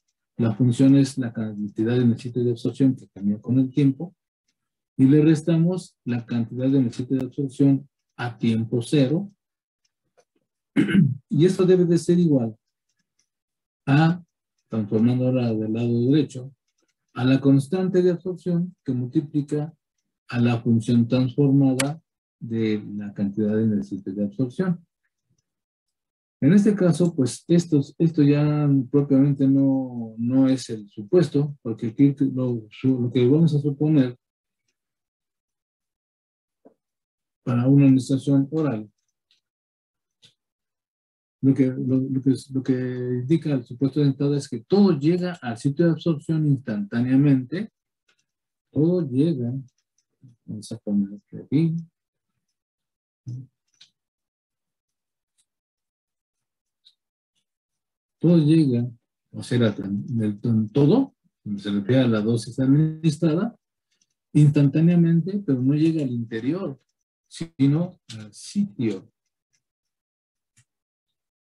es la cantidad de sitio de absorción que cambia con el tiempo, y le restamos la cantidad de sitio de absorción a tiempo cero, y esto debe de ser igual a, transformando ahora del lado derecho, a la constante de absorción que multiplica a la función transformada de la cantidad de sitio de absorción. En este caso, pues esto ya propiamente no es el supuesto, porque aquí lo que vamos a suponer para una administración oral, lo que indica el supuesto de entrada es que todo llega al sitio de absorción instantáneamente, todo llega, vamos a poner aquí, todo llega, o sea, todo, se refiere a la dosis administrada, instantáneamente, pero no llega al interior, sino al sitio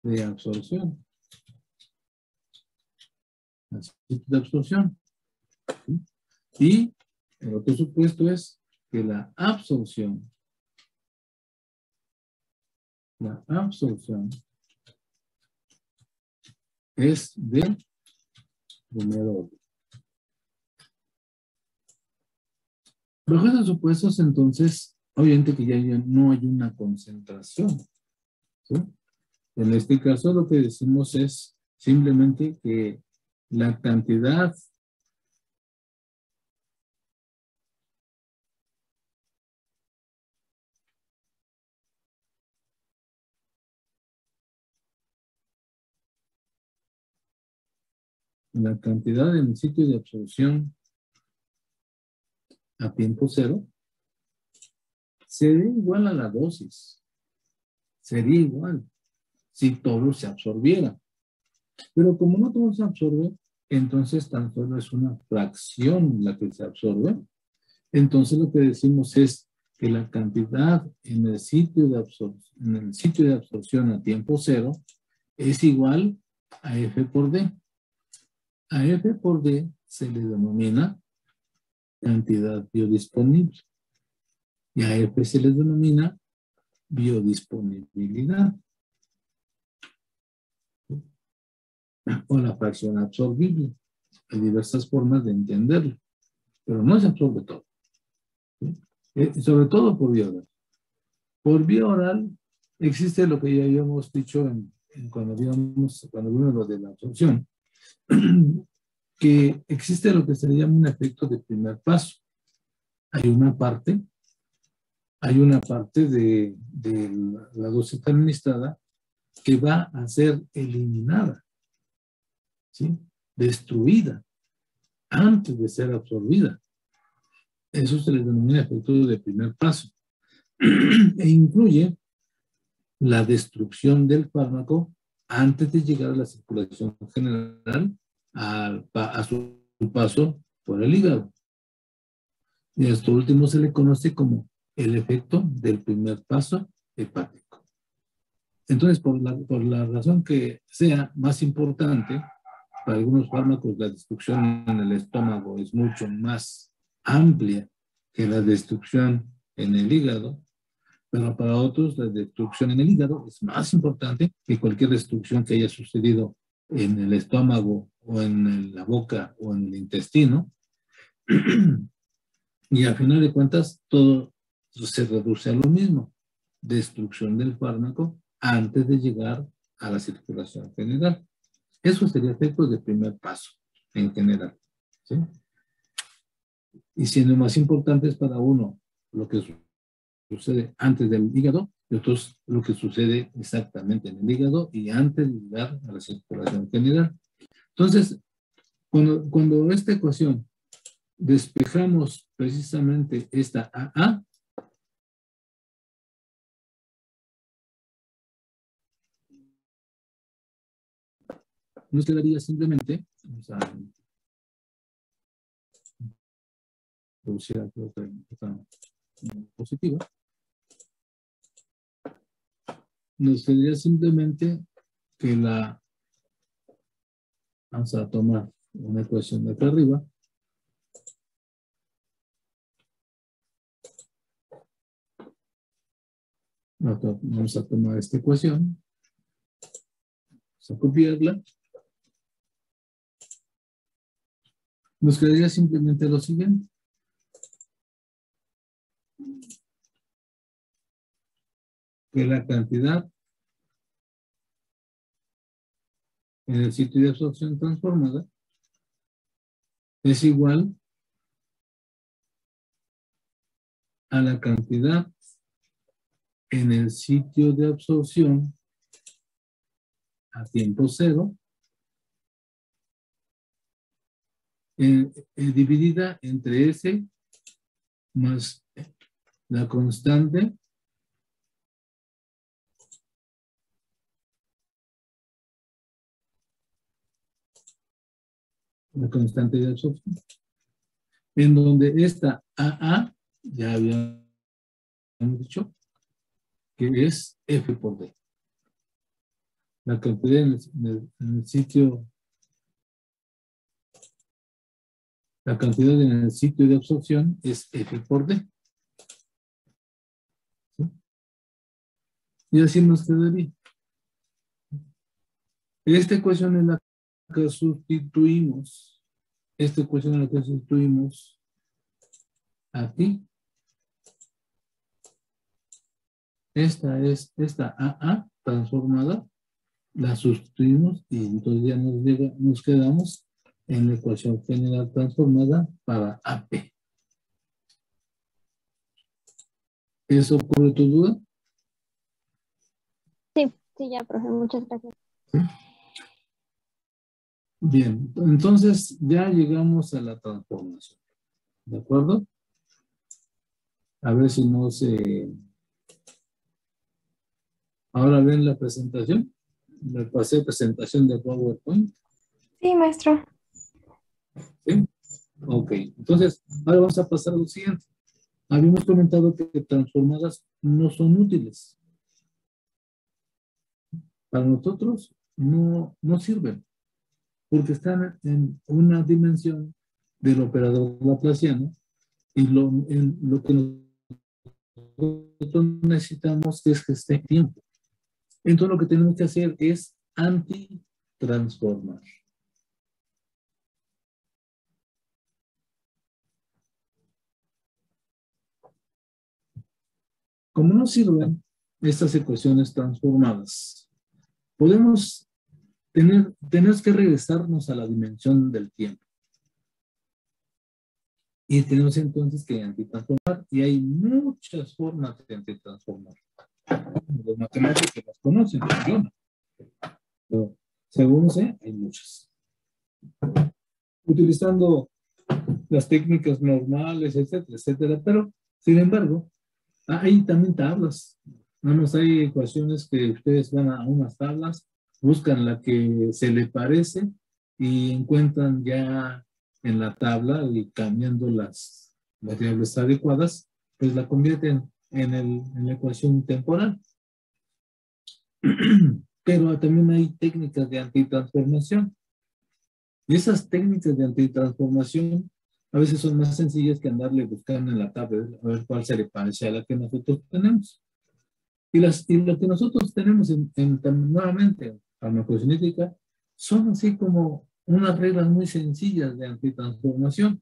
de absorción. Al sitio de absorción. Y el otro supuesto es que la absorción es de primer orden. Bajo esos supuestos, entonces, obviamente que ya no hay una concentración ¿sí? En este caso lo que decimos es simplemente que la cantidad en el sitio de absorción a tiempo cero sería igual a la dosis. Sería igual si todo se absorbiera. Pero como no todo se absorbe, entonces tan solo es una fracción la que se absorbe. Entonces lo que decimos es que la cantidad en el sitio de absorción a tiempo cero es igual a F por D. A F por D se le denomina cantidad biodisponible y a F se le denomina biodisponibilidad o la fracción absorbible. Hay diversas formas de entenderlo, pero no se absorbe todo. ¿Sí? Sobre todo por vía oral. Por vía oral existe lo que ya habíamos dicho cuando vimos lo de la absorción, que existe lo que se llama un efecto de primer paso. Hay una parte de la dosis administrada que va a ser eliminada, ¿sí? Destruida antes de ser absorbida. Eso se le denomina efecto de primer paso e incluye la destrucción del fármaco antes de llegar a la circulación general a su paso por el hígado. Y a esto último se le conoce como el efecto del primer paso hepático. Entonces, por la razón que sea más importante, para algunos fármacos la destrucción en el estómago es mucho más amplia que la destrucción en el hígado, pero para otros la destrucción en el hígado es más importante que cualquier destrucción que haya sucedido en el estómago o en la boca o en el intestino. Y al final de cuentas todo se reduce a lo mismo, destrucción del fármaco antes de llegar a la circulación general. Eso sería efecto de primer paso en general, ¿sí? Y siendo más importantes para uno lo que sucede antes del hígado y otros lo que sucede exactamente en el hígado y antes de llegar a la circulación general. Entonces, cuando esta ecuación despejamos precisamente esta AA, nos quedaría simplemente, vamos a producir aquí otra positiva, nos quedaría simplemente que vamos a tomar una ecuación de acá arriba, vamos a tomar esta ecuación, vamos a copiarla, nos quedaría simplemente lo siguiente. Que la cantidad en el sitio de absorción transformada es igual a la cantidad en el sitio de absorción a tiempo cero dividida entre S más la constante de absorción, en donde esta AA ya habíamos dicho que es F por D. La cantidad en el sitio, la cantidad en el sitio de absorción es F por D. ¿Sí? Y así nos quedaría. Esta ecuación en la que sustituimos, aquí. Esta AA transformada, la sustituimos y entonces ya nos quedamos en la ecuación general transformada para AP. ¿Eso cubre tu duda? Sí, sí, ya, profe, muchas gracias. ¿Sí? Bien, entonces ya llegamos a la transformación. ¿De acuerdo? A ver si no se... Ahora ven la presentación. Me pasé presentación de PowerPoint. Sí, maestro. ¿Sí? Ok, entonces ahora vamos a pasar a lo siguiente. Habíamos comentado que transformadas no son útiles. Para nosotros no sirven, porque están en una dimensión del operador laplaciano y lo que nosotros necesitamos es que esté en tiempo. Entonces lo que tenemos que hacer es antitransformar. Como no sirven estas ecuaciones transformadas, podemos tenemos que regresarnos a la dimensión del tiempo. Y tenemos entonces que antitransformar, y hay muchas formas de antitransformar. Los matemáticos las conocen, yo no. Pero según sé, hay muchas. Utilizando las técnicas normales, etcétera, etcétera, pero sin embargo, hay también tablas. Nada más hay ecuaciones que ustedes van a unas tablas, buscan la que se le parece y encuentran ya en la tabla y cambiando las variables adecuadas, pues la convierten en la ecuación temporal. Pero también hay técnicas de antitransformación. Y esas técnicas de antitransformación a veces son más sencillas que andarle buscando en la tabla a ver cuál se le parece a la que nosotros tenemos. Y lo que nosotros tenemos nuevamente en farmacocinética son así como unas reglas muy sencillas de antitransformación.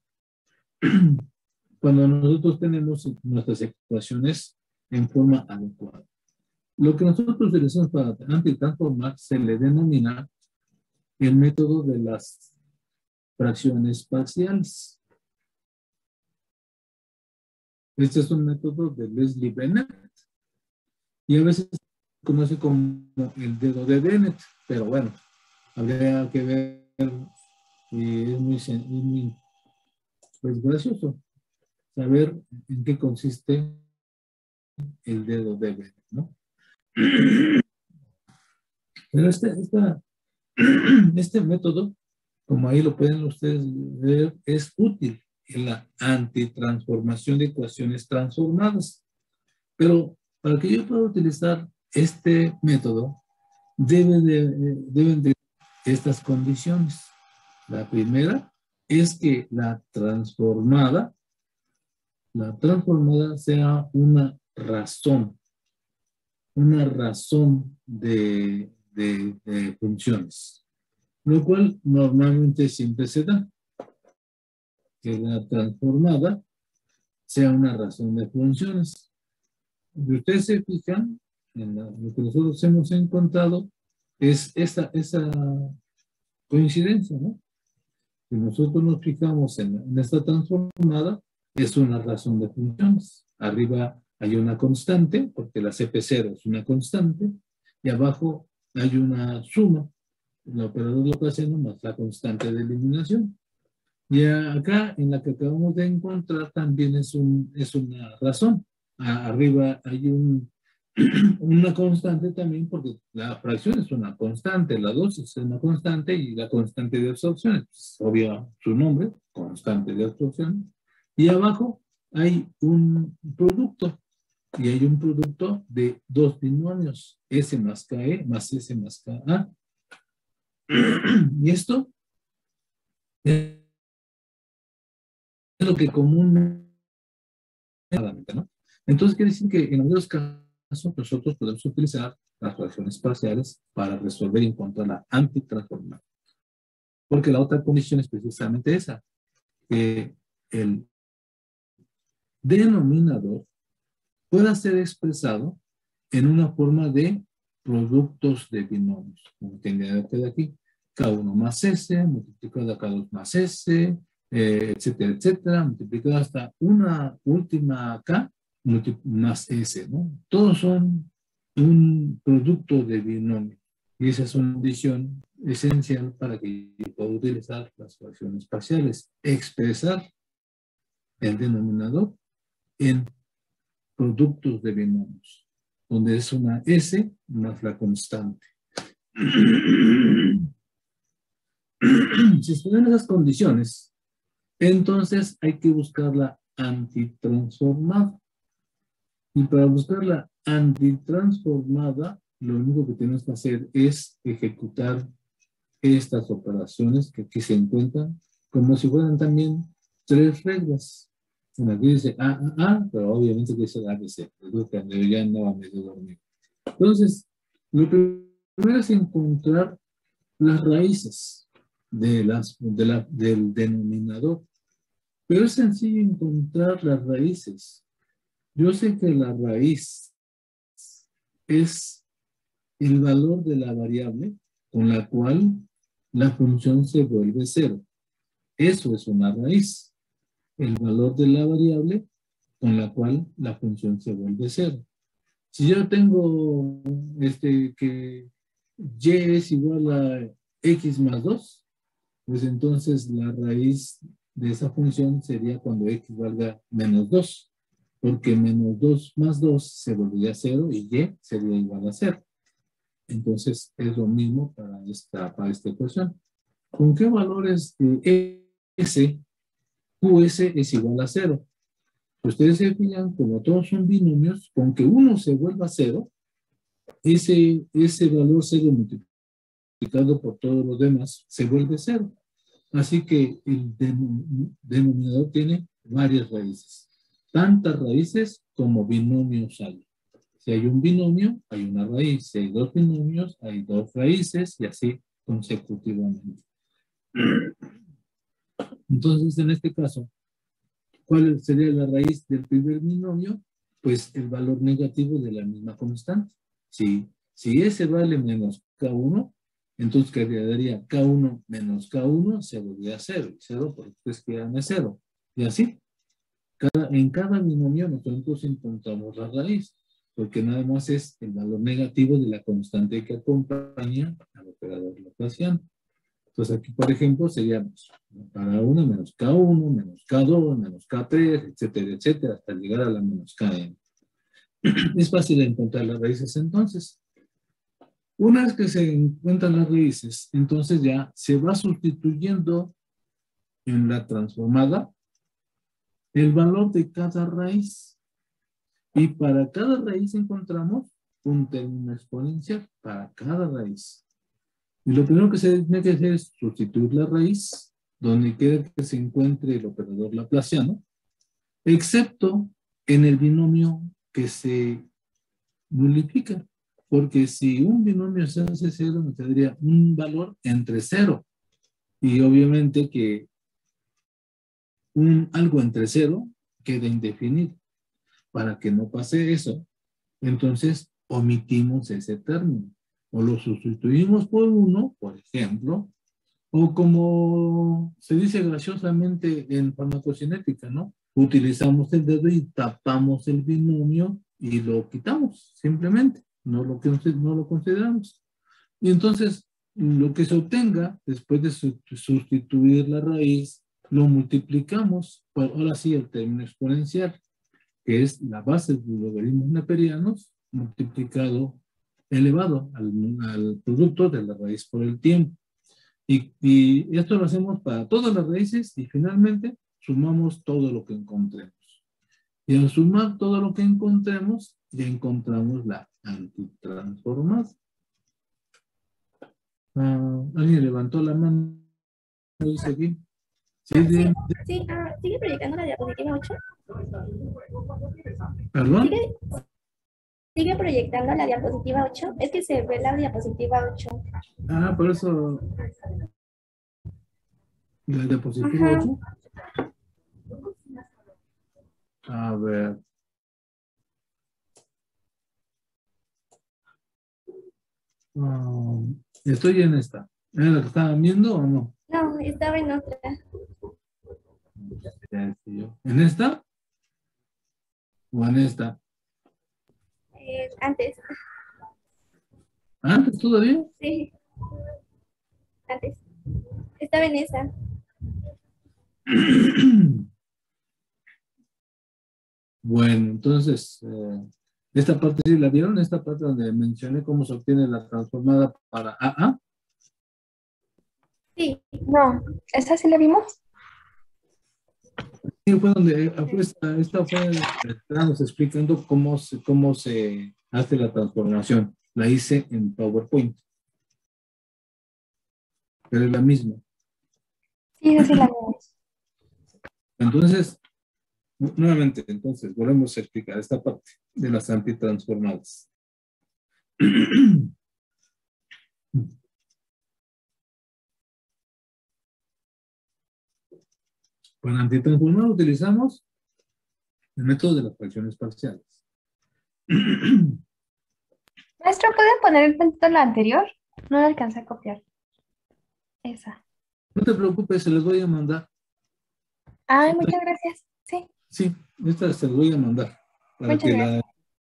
Cuando nosotros tenemos nuestras ecuaciones en forma adecuada. Lo que nosotros utilizamos para antitransformar se le denomina el método de las fracciones parciales. Este es un método de Leslie Bennett y a veces se conoce como el dedo de Bennett, pero bueno, habría que ver y es muy pues, gracioso saber en qué consiste el dedo de Bennett, ¿no? Pero este método, como ahí lo pueden ustedes ver, es útil en la antitransformación de ecuaciones transformadas. Pero para que yo pueda utilizar este método, deben de estas condiciones. La primera es que la transformada sea una razón de funciones, lo cual normalmente siempre se da, que la transformada sea una razón de funciones. Si ustedes se fijan, lo que nosotros hemos encontrado es esa coincidencia, ¿no? Si nosotros nos fijamos en esta transformada, es una razón de funciones. Arriba hay una constante, porque la CP0 es una constante, y abajo hay una suma, el operador laplaciano más la constante de eliminación. Y acá, en la que acabamos de encontrar, también es una razón. Arriba hay una constante también, porque la fracción es una constante, la dosis es una constante y la constante de absorción, es obvio su nombre, constante de absorción. Y abajo hay un producto, y hay un producto de dos binomios, S más KE más S más KA. Y esto es lo que comúnmente, ¿no? Entonces quiere decir que en algunos casos nosotros podemos utilizar las fracciones parciales para resolver y encontrar la antitransformación. Porque la otra condición es precisamente esa, que el denominador pueda ser expresado en una forma de productos de binomios. Como tendría que de aquí, K1 más S, multiplicado a K2 más S, etcétera, etcétera, multiplicado hasta una última K más S, ¿no? Todos son un producto de binomio. Y esa es una condición esencial para que yo pueda utilizar las fracciones parciales. Expresar el denominador en productos de binomios, donde es una S más la constante. Si están en esas condiciones, entonces hay que buscar la antitransformada. Y para buscar la antitransformada, lo único que tenemos que hacer es ejecutar estas operaciones que aquí se encuentran como si fueran también tres reglas. Una que dice A, pero obviamente que dice ABC. Yo ya andaba medio dormido. Entonces, lo primero es encontrar las raíces del denominador. Pero es sencillo encontrar las raíces. Yo sé que la raíz es el valor de la variable con la cual la función se vuelve cero. Eso es una raíz. El valor de la variable con la cual la función se vuelve cero. Si yo tengo que y es igual a x más 2, pues entonces la raíz de esa función sería cuando x valga menos 2, porque menos 2 más 2 se volvería 0 y y sería igual a 0. Entonces es lo mismo para esta ecuación. ¿Con qué valores de S, QS es igual a 0? Ustedes se fijan, como todos son binomios, con que uno se vuelva 0, ese valor 0 multiplicado por todos los demás se vuelve 0. Así que el denominador tiene varias raíces. Tantas raíces como binomios hay. Si hay un binomio, hay una raíz. Si hay dos binomios, hay dos raíces y así consecutivamente. Entonces, en este caso, ¿cuál sería la raíz del primer binomio? Pues el valor negativo de la misma constante. Si S vale menos K1, entonces quedaría K1 menos K1 se volvería 0. Y 0 pues quedan 0. Y así, en cada binomio nosotros encontramos la raíz, porque nada más es el valor negativo de la constante que acompaña al operador laplaciano. Entonces aquí, por ejemplo, sería para 1 menos K1, menos K2, menos K3, etcétera, etcétera, hasta llegar a la menos Kn. Es fácil encontrar las raíces entonces. Una vez que se encuentran las raíces, entonces ya se va sustituyendo en la transformada el valor de cada raíz. Y para cada raíz encontramos un término exponencial para cada raíz. Y lo primero que se tiene que hacer es sustituir la raíz donde quiera que se encuentre el operador laplaciano, excepto en el binomio que se nulifica. Porque si un binomio se hace 0, me tendría un valor entre 0. Y obviamente que algo entre 0 queda indefinido. Para que no pase eso, entonces omitimos ese término. O lo sustituimos por 1, por ejemplo, o como se dice graciosamente en farmacocinética, ¿no? Utilizamos el dedo y tapamos el binomio y lo quitamos, simplemente. No lo consideramos. Y entonces, lo que se obtenga después de sustituir la raíz, lo multiplicamos por, ahora sí, el término exponencial, que es la base de los logaritmos neperianos multiplicado, elevado al producto de la raíz por el tiempo. Y esto lo hacemos para todas las raíces y finalmente sumamos todo lo que encontremos. Y al sumar todo lo que encontremos, ya encontramos la antitransformada. ¿Alguien levantó la mano? Dice aquí. Sí, sí, sigue proyectando la diapositiva 8. ¿Perdón? Sigue proyectando la diapositiva 8. Es que se ve la diapositiva 8. Por eso. ¿La diapositiva 8? A ver. Estoy en esta. ¿Era la que estaban viendo o no? No, estaba en otra. Ya decía yo. ¿En esta o en esta? Antes, ¿Antes todavía? sí, antes. Estaba en esa. Bueno, entonces, esta parte sí la vieron, esta parte donde mencioné cómo se obtiene la transformada para AA. Sí. No, ¿esa sí la vimos? Sí, fue donde fue esta fue estábamos explicando cómo se hace la transformación. La hice en PowerPoint, pero es la misma. Sí, esa sí la vimos. Entonces, nuevamente, entonces, volvemos a explicar esta parte de las antitransformadas. Para antitransformar utilizamos el método de las fracciones parciales. Maestro, ¿pueden poner el tantito la anterior? No la alcancé a copiar. Esa. No te preocupes, se les voy a mandar. Ay, muchas gracias. Sí, Sí, esta se las voy a mandar para muchas que gracias. la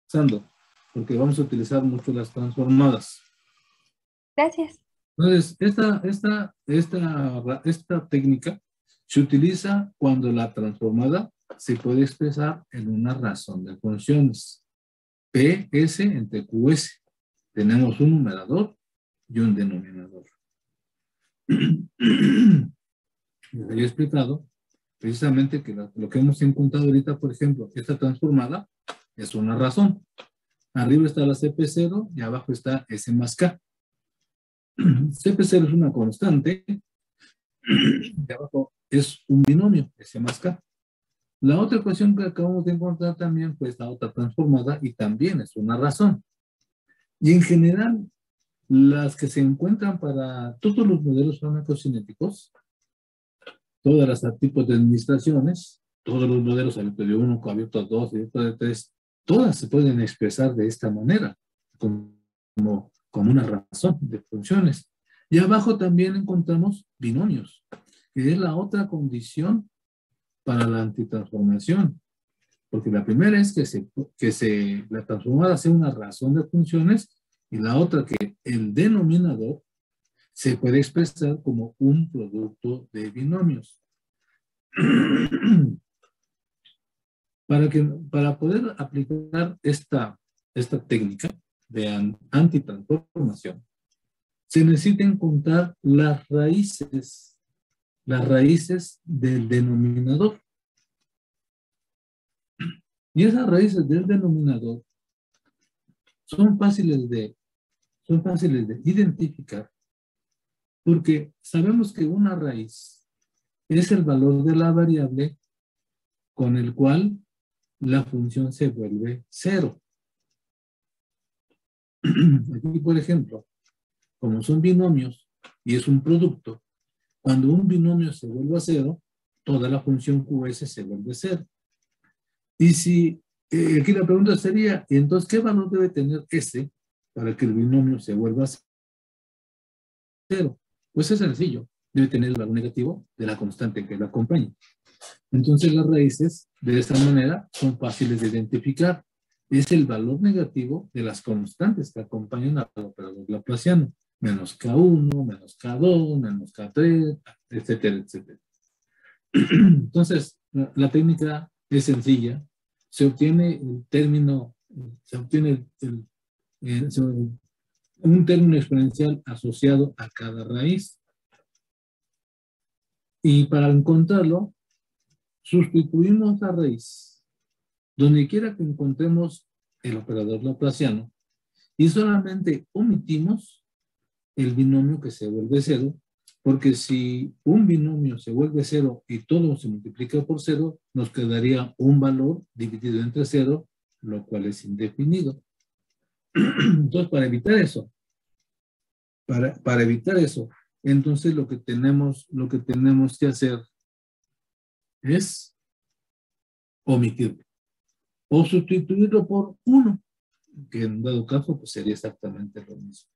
usando, porque vamos a utilizar mucho las transformadas. Gracias. Entonces, esta técnica se utiliza cuando la transformada se puede expresar en una razón de funciones. PS entre QS. Tenemos un numerador y un denominador. Les había explicado precisamente que lo que hemos encontrado ahorita, por ejemplo, esta transformada es una razón. Arriba está la CP0 y abajo está S más K. CP0 es una constante y abajo es un binomio, S más K. La otra ecuación que acabamos de encontrar también fue esta otra transformada y también es una razón. Y en general, las que se encuentran para todos los modelos farmacocinéticos, todas las tipos de administraciones, todos los modelos abierto de 1, abierto de 2, abierto de 3, todas se pueden expresar de esta manera, como una razón de funciones. Y abajo también encontramos binomios, que es la otra condición para la antitransformación. Porque la primera es que la transformada sea una razón de funciones y la otra que el denominador se puede expresar como un producto de binomios. Para poder aplicar esta técnica de antitransformación, se necesitan contar las raíces del denominador. Y esas raíces del denominador son son fáciles de identificar porque sabemos que una raíz es el valor de la variable con el cual la función se vuelve cero. Aquí, por ejemplo, como son binomios y es un producto, cuando un binomio se vuelve a cero, toda la función QS se vuelve cero. Y si, aquí la pregunta sería, ¿y entonces qué valor debe tener S para que el binomio se vuelva a cero? Pues es sencillo, debe tener el valor negativo de la constante que la acompaña. Entonces las raíces, de esta manera, son fáciles de identificar. Es el valor negativo de las constantes que acompañan al operador laplaciano. Menos K1, menos K2, menos K3, etcétera, etcétera. Entonces, la técnica es sencilla. Se obtiene el término, se obtiene un término exponencial asociado a cada raíz. Y para encontrarlo, sustituimos la raíz donde quiera que encontremos el operador laplaciano y solamente omitimos el binomio que se vuelve cero, porque si un binomio se vuelve cero y todo se multiplica por cero, nos quedaría un valor dividido entre cero, lo cual es indefinido. Entonces, para evitar eso, entonces lo que tenemos que hacer es omitirlo o sustituirlo por uno, que en dado caso pues sería exactamente lo mismo.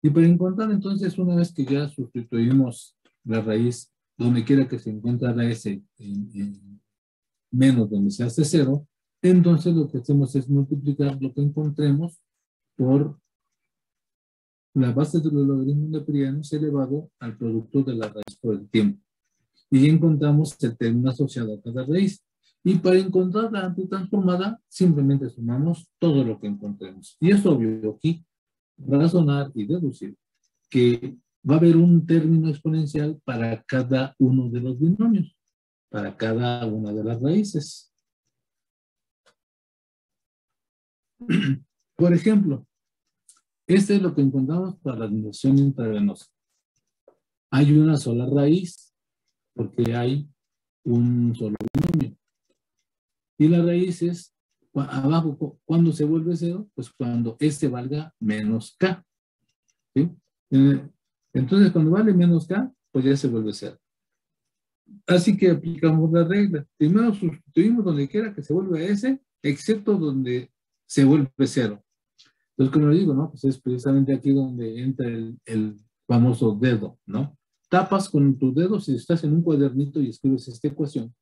Y para encontrar entonces, una vez que ya sustituimos la raíz, donde quiera que se encuentre la S en menos donde se hace cero, entonces lo que hacemos es multiplicar lo que encontremos por la base de los logaritmos neperianos elevado al producto de la raíz por el tiempo. Y encontramos el término asociado a cada raíz. Y para encontrar la antitransformada, simplemente sumamos todo lo que encontremos. Y es obvio aquí razonar y deducir que va a haber un término exponencial para cada uno de los binomios, para cada una de las raíces. Por ejemplo, este es lo que encontramos para la admisión intravenosa. Hay una sola raíz, porque hay un solo binomio. Y la raíz es, abajo, ¿cuándo se vuelve cero? Pues cuando este valga menos k. ¿Sí? Entonces, cuando vale menos k, pues ya se vuelve cero. Así que aplicamos la regla. Primero sustituimos donde quiera que se vuelva S, excepto donde se vuelve cero. Entonces, como le digo, ¿no? Pues es precisamente aquí donde entra el famoso dedo, ¿no? Tapas con tu dedo, si estás en un cuadernito y escribes esta ecuación,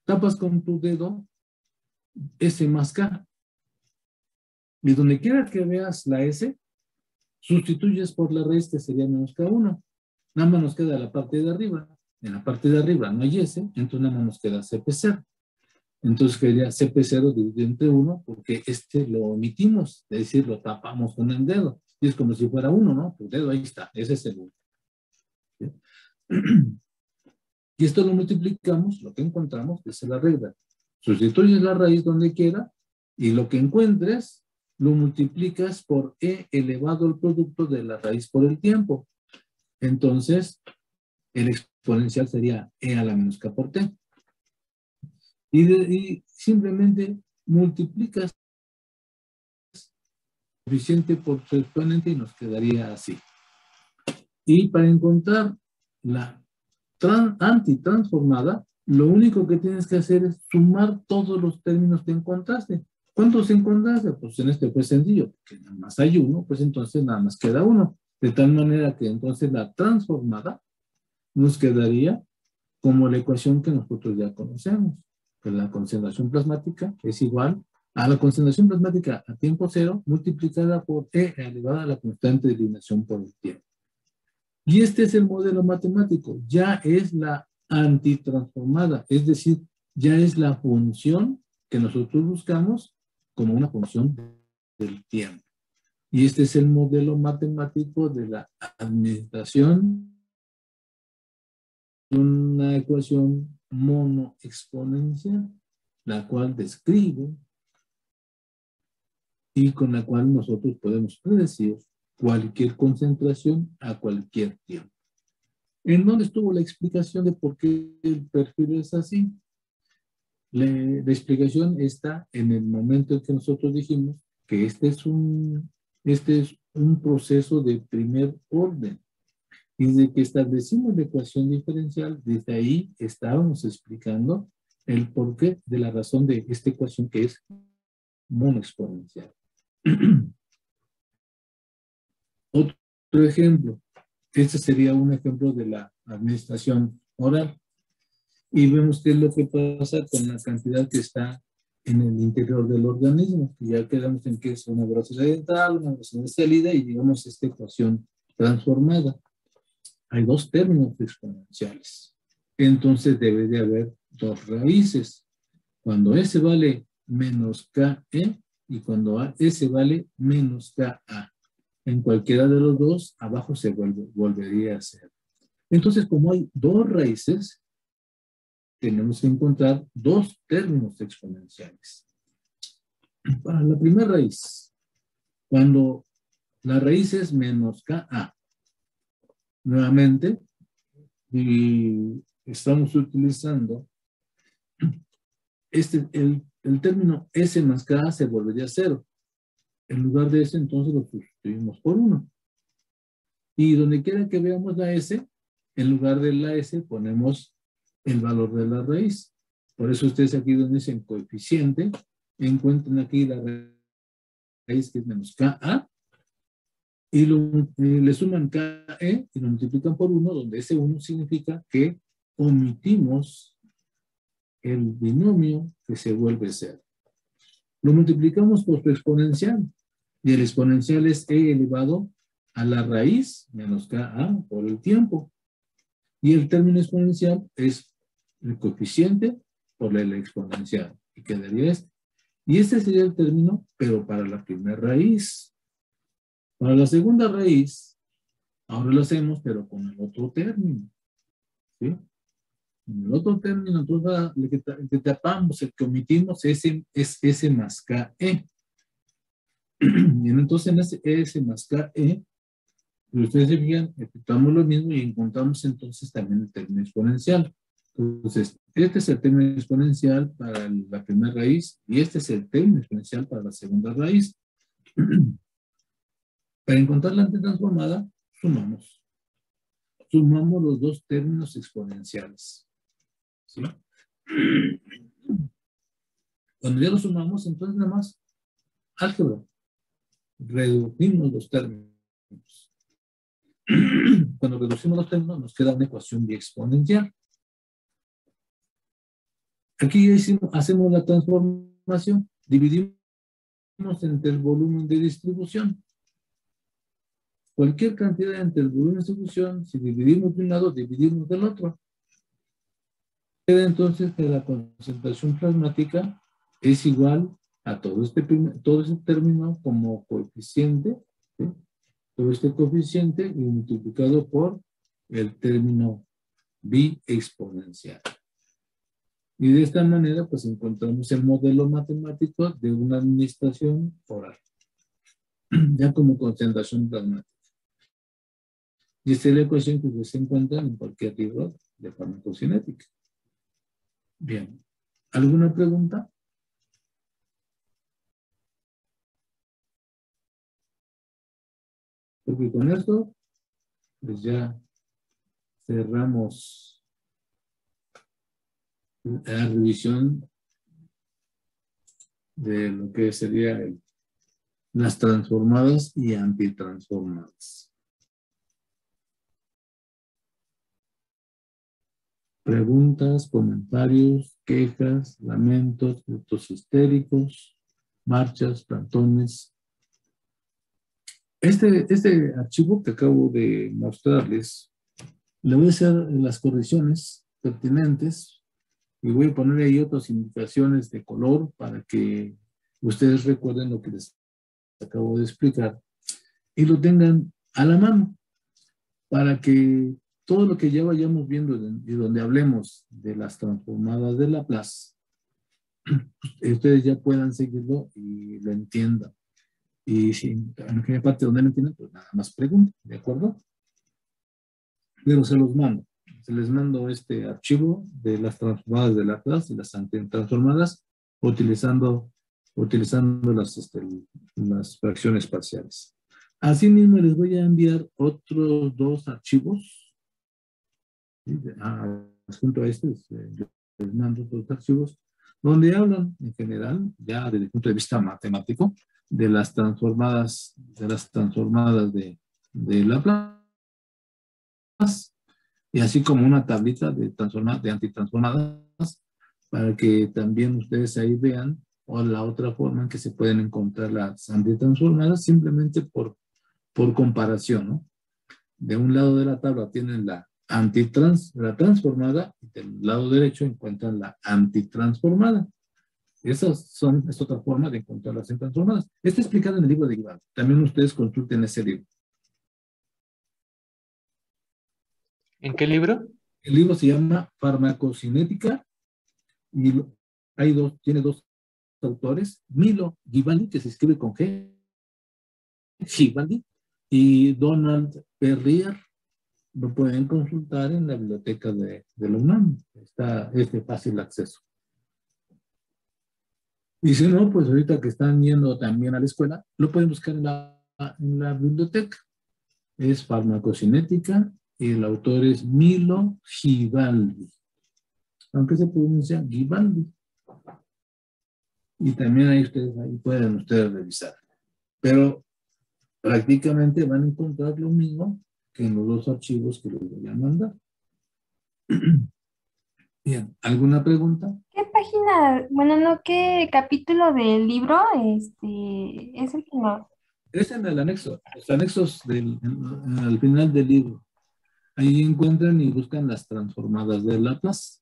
tapas con tu dedo S más K. Y donde quiera que veas la S, sustituyes por la raíz que sería menos K1. Nada más nos queda la parte de arriba. En la parte de arriba no hay S, entonces nada más nos queda CP0. Entonces quedaría CP0 dividido entre 1, porque este lo omitimos, es decir, lo tapamos con el dedo. Y es como si fuera 1, ¿no? Tu dedo ahí está, ese es el 1. ¿Sí? Y esto lo multiplicamos, lo que encontramos, esa es la regla. Sustituyes la raíz donde quiera y lo que encuentres lo multiplicas por e elevado al producto de la raíz por el tiempo. Entonces, el exponencial sería e a la menos k por t. Y simplemente multiplicas coeficiente por su exponente y nos quedaría así. Y para encontrar la antitransformada, lo único que tienes que hacer es sumar todos los términos que encontraste. ¿Cuántos encontraste? Pues en este fue sencillo, porque nada más hay uno, pues entonces nada más queda uno. De tal manera que entonces la transformada nos quedaría como la ecuación que nosotros ya conocemos, que la concentración plasmática es igual a la concentración plasmática a tiempo cero multiplicada por E elevada a la constante de eliminación por el tiempo. Y este es el modelo matemático, ya es la antitransformada, es decir, ya es la función que nosotros buscamos como una función del tiempo. Y este es el modelo matemático de la administración de una ecuación monoexponencial, la cual describe y con la cual nosotros podemos predecir cualquier concentración a cualquier tiempo. ¿En dónde estuvo la explicación de por qué el perfil es así? La explicación está en el momento en que nosotros dijimos que este es un proceso de primer orden. Y desde que establecimos la ecuación diferencial, desde ahí estábamos explicando el porqué de la razón de esta ecuación que es monoexponencial. Otro ejemplo, este sería un ejemplo de la administración oral. Y vemos qué es lo que pasa con la cantidad que está en el interior del organismo. Y ya quedamos en que es una velocidad de entrada, una velocidad de salida y digamos esta ecuación transformada. Hay dos términos exponenciales. Entonces debe de haber dos raíces. Cuando S vale menos KE y cuando S vale menos KA. En cualquiera de los dos, abajo se volvería a hacer. Entonces, como hay dos raíces, tenemos que encontrar dos términos exponenciales. Para la primera raíz, cuando la raíz es menos KA, nuevamente, y estamos utilizando el término S más K se volvería a cero. En lugar de S, entonces lo sustituimos por 1. Y donde quiera que veamos la S, en lugar de la S ponemos el valor de la raíz. Por eso ustedes aquí donde dicen coeficiente, encuentran aquí la raíz que es menos KA. y le suman KE y lo multiplican por 1, donde ese 1 significa que omitimos el binomio que se vuelve 0. Lo multiplicamos por su exponencial, y el exponencial es e elevado a la raíz menos KA por el tiempo. Y el término exponencial es el coeficiente por la exponencial, y quedaría este. Y este sería el término, pero para la primera raíz. Para la segunda raíz, ahora lo hacemos, pero con el otro término. ¿Sí? En el otro término, entonces, el que tapamos, el que omitimos, es S más KE. Y entonces en ese S más KE, si ustedes se fijan, efectuamos lo mismo y encontramos entonces también el término exponencial. Entonces, este es el término exponencial para la primera raíz y este es el término exponencial para la segunda raíz. Para encontrar la antitransformada, sumamos. Sumamos los dos términos exponenciales. ¿Sí? Cuando ya lo sumamos, entonces nada más álgebra. Reducimos los términos. Cuando reducimos los términos, nos queda una ecuación biexponencial. Aquí hacemos la transformación. Dividimos entre el volumen de distribución. Cualquier cantidad entre el volumen de distribución, si dividimos de un lado, dividimos del otro. Queda entonces que la concentración plasmática es igual a todo este término como coeficiente, ¿sí? Todo este coeficiente y multiplicado por el término biexponencial. Y de esta manera, pues encontramos el modelo matemático de una administración oral, ya como concentración plasmática. Y esta es la ecuación que ustedes encuentran en cualquier libro de farmacocinética. Bien. ¿Alguna pregunta? Porque con esto, pues ya cerramos la revisión de lo que sería las transformadas y antitransformadas. Preguntas, comentarios, quejas, lamentos, gritos histéricos, marchas, plantones. Este archivo que acabo de mostrarles, le voy a hacer las correcciones pertinentes y voy a poner ahí otras indicaciones de color para que ustedes recuerden lo que les acabo de explicar y lo tengan a la mano para que todo lo que ya vayamos viendo y donde hablemos de las transformadas de Laplace, ustedes ya puedan seguirlo y lo entiendan. Y si en aquella parte donde no entienden, pues nada más pregunten, ¿de acuerdo? Pero se los mando. Se les mando este archivo de las transformadas de Laplace y las antitransformadas utilizando las fracciones parciales. Asimismo, les voy a enviar otros dos archivos. ¿Sí? Junto a este, les mando otros archivos donde hablan en general, ya desde el punto de vista matemático, de las transformadas de Laplace, y así como una tablita de antitransformadas para que también ustedes ahí vean o la otra forma en que se pueden encontrar las antitransformadas simplemente por comparación, ¿no? De un lado de la tabla tienen la transformada y del lado derecho encuentran la antitransformada. Es otra forma de encontrar las antitransformadas. Está explicado en el libro de Guivardi. También ustedes consulten ese libro. ¿En qué libro? El libro se llama Farmacocinética y tiene dos autores, Milo Guivaldi, que se escribe con G, Guivaldi, y Donald Perrier. Lo pueden consultar en la biblioteca de la UNAM. Es de fácil acceso. Y si no, pues ahorita que están yendo también a la escuela, lo pueden buscar en la biblioteca. Es Farmacocinética y el autor es Milo Guivaldi. Aunque se pronuncia Guivaldi. Y también ahí pueden ustedes revisar. Pero prácticamente van a encontrar lo mismo que en los dos archivos que les voy a mandar. Bien, ¿alguna pregunta? ¿Qué página, bueno, no, qué capítulo del libro es el que no? Es en el anexo, los anexos al final del libro. Ahí encuentran y buscan las transformadas de Laplace.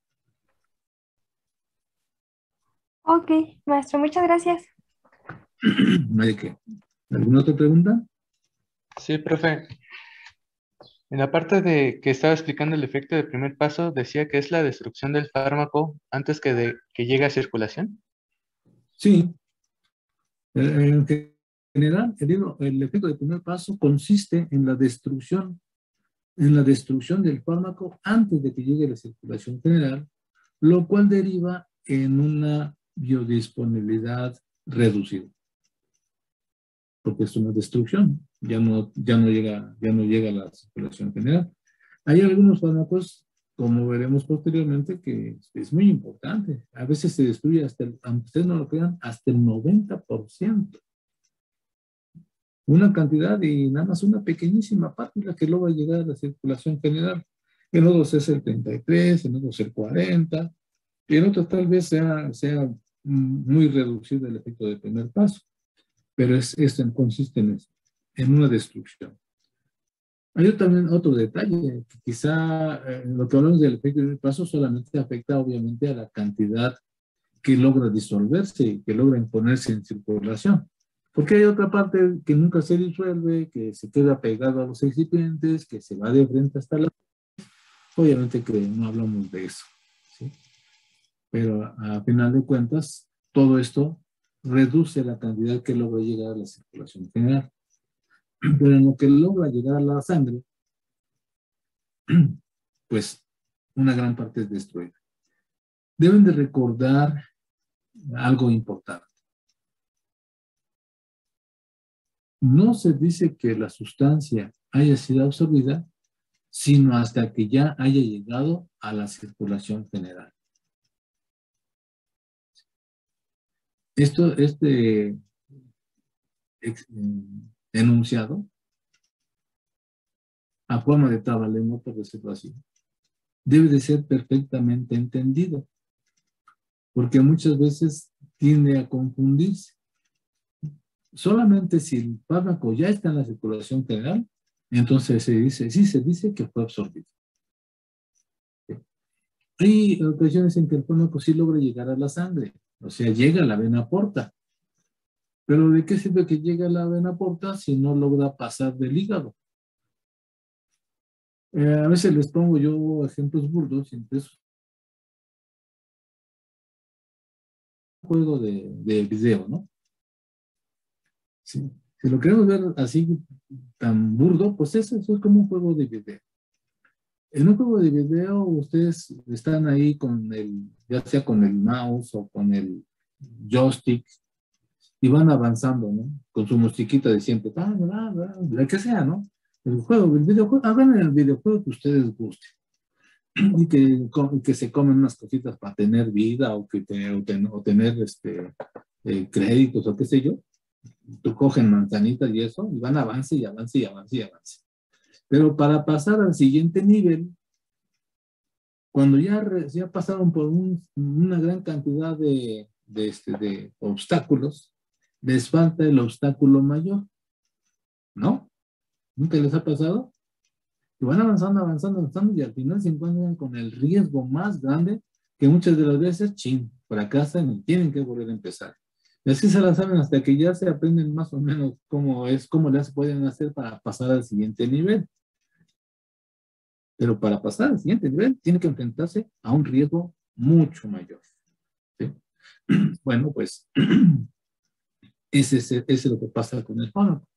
Ok, maestro, muchas gracias. No hay de qué. ¿Alguna otra pregunta? Sí, profe. En la parte de que estaba explicando el efecto del primer paso, decía que es la destrucción del fármaco antes que llegue a circulación. Sí. En general, el efecto del primer paso consiste en la destrucción del fármaco antes de que llegue a la circulación general, lo cual deriva en una biodisponibilidad reducida, porque es una destrucción, ya no llega a la circulación general. Hay algunos fármacos, como veremos posteriormente, que es muy importante. A veces se destruye aunque ustedes no lo crean, hasta el 90%. Una cantidad y nada más una pequeñísima parte la que logra llegar a la circulación general. En otros es el 33, en otros el 40, y en otros tal vez sea muy reducido el efecto del primer paso. Pero esto consiste en eso, en una destrucción. Hay también otro detalle, que quizá lo que hablamos del efecto del primer paso solamente afecta obviamente a la cantidad que logra disolverse y que logra imponerse en circulación. Porque hay otra parte que nunca se disuelve, que se queda pegado a los excipientes, que se va de frente hasta la... Obviamente que no hablamos de eso, ¿sí? Pero a final de cuentas, todo esto reduce la cantidad que logra llegar a la circulación general. Pero en lo que logra llegar a la sangre, pues una gran parte es destruida. Deben de recordar algo importante. No se dice que la sustancia haya sido absorbida, sino hasta que ya haya llegado a la circulación general. Este enunciado, a forma de trabalengua, por decirlo así, debe de ser perfectamente entendido, porque muchas veces tiende a confundirse. Solamente si el fármaco ya está en la circulación general, entonces se dice que fue absorbido. Hay ocasiones en que el fármaco sí logra llegar a la sangre, o sea, llega a la vena porta. Pero ¿de qué sirve que llegue a la vena porta si no logra pasar del hígado? A veces les pongo yo ejemplos burdos, y entonces un juego de video, ¿no? Sí. Si lo queremos ver así tan burdo, pues eso es como un juego de video. En un juego de video ustedes están ahí ya sea con el mouse o con el joystick, y van avanzando, ¿no? Con su musiquita de siempre, la que sea, ¿no? El videojuego, hagan el videojuego que ustedes gusten. Y que se comen unas cositas para tener vida o tener créditos o qué sé yo. Tú cogen manzanitas y eso, y van avance y avance y avance y avance. Pero para pasar al siguiente nivel, cuando ya pasaron por una gran cantidad de obstáculos, les falta el obstáculo mayor, ¿no? ¿Nunca les ha pasado? Y van avanzando, avanzando, avanzando, y al final se encuentran con el riesgo más grande, que muchas de las veces, fracasan y tienen que volver a empezar. Y así se la saben hasta que ya se aprenden más o menos cómo las pueden hacer para pasar al siguiente nivel. Pero para pasar al siguiente nivel, tiene que enfrentarse a un riesgo mucho mayor, ¿sí? Bueno, pues, ese es lo que pasa con el fármaco.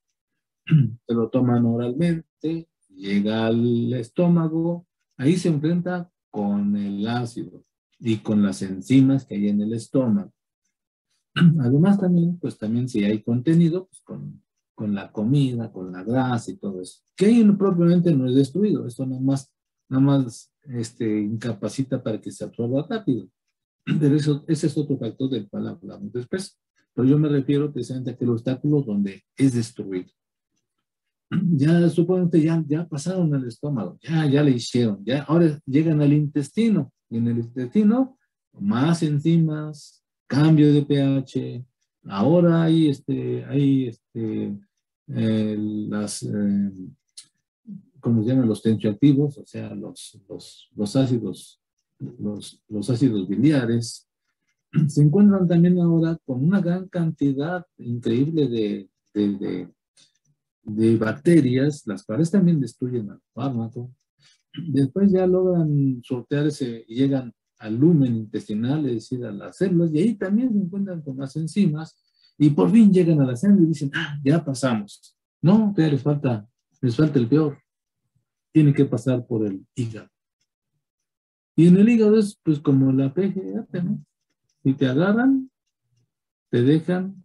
Se lo toman oralmente, llega al estómago, ahí se enfrenta con el ácido y con las enzimas que hay en el estómago. Además también si hay contenido, pues con la comida, con la grasa y todo eso. Que ahí propiamente no es destruido, eso nada más incapacita para que se absorba rápido. Pero ese es otro factor del cual hablamos después. Pero yo me refiero precisamente a aquel obstáculo donde es destruido. Ya suponete, ya pasaron al estómago, ya le hicieron, ya ahora llegan al intestino, y en el intestino más enzimas, cambio de pH, ahora las, ¿cómo se llaman? Los tensioactivos, o sea, los ácidos, los ácidos biliares, se encuentran también ahora con una gran cantidad increíble de bacterias, las cuales también destruyen al fármaco. Después ya logran sortearse y llegan al lumen intestinal, es decir, a las células, y ahí también se encuentran con más enzimas, y por fin llegan a la sangre y dicen, ya pasamos. No, todavía les falta el peor. Tiene que pasar por el hígado. Y en el hígado es pues como la PGR, ¿no? Si te agarran, te dejan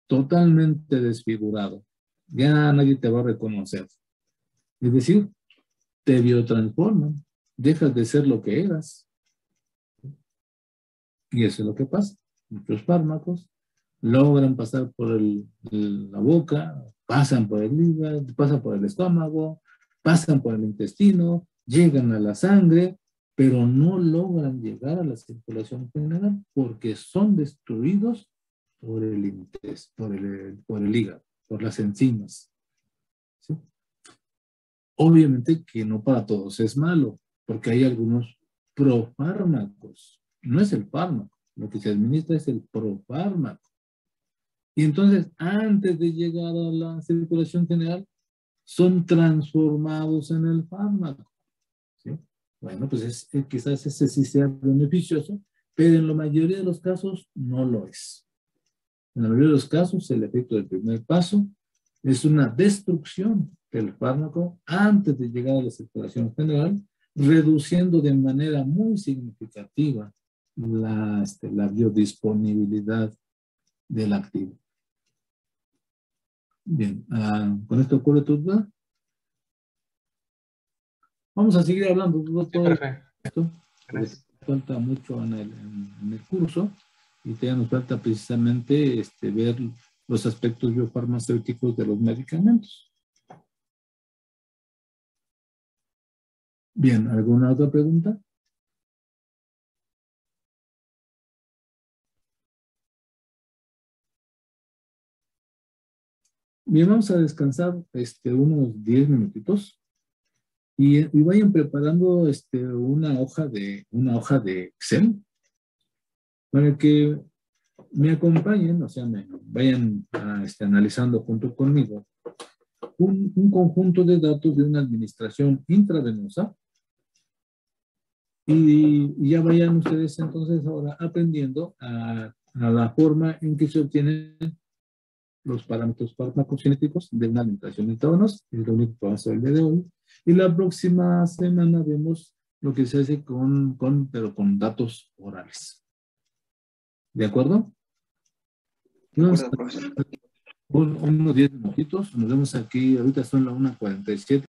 totalmente desfigurado. Ya nadie te va a reconocer. Es decir, te biotransforman. Dejas de ser lo que eras. Y eso es lo que pasa. Muchos fármacos logran pasar por la boca, pasan por el hígado, pasan por el estómago, pasan por el intestino, llegan a la sangre, pero no logran llegar a la circulación general porque son destruidos por por el hígado, por las enzimas. ¿Sí? Obviamente que no para todos es malo, porque hay algunos profármacos. No es el fármaco, lo que se administra es el profármaco. Y entonces, antes de llegar a la circulación general, son transformados en el fármaco. ¿Sí? Bueno, pues quizás ese sí sea beneficioso, pero en la mayoría de los casos no lo es. En la mayoría de los casos, el efecto del primer paso es una destrucción del fármaco antes de llegar a la circulación general, reduciendo de manera muy significativa la biodisponibilidad del activo. Bien, ¿con esto ocurre tu duda? Vamos a seguir hablando de Sí, todo profe. esto. Gracias. Falta mucho en el curso y todavía nos falta precisamente ver los aspectos biofarmacéuticos de los medicamentos. Bien, ¿alguna otra pregunta? Bien, vamos a descansar unos 10 minutitos y vayan preparando una hoja de Excel para que me acompañen, o sea, me vayan analizando junto conmigo un conjunto de datos de una administración intravenosa y ya vayan ustedes entonces ahora aprendiendo a la forma en que se obtienen los parámetros farmacocinéticos de una alimentación intravenosa. Es lo único que vamos a hacer el día de hoy. Y la próxima semana vemos lo que se hace pero con datos orales. ¿De acuerdo? De acuerdo, profesor. Unos 10 minutitos. Nos vemos aquí. Ahorita son las 1:47.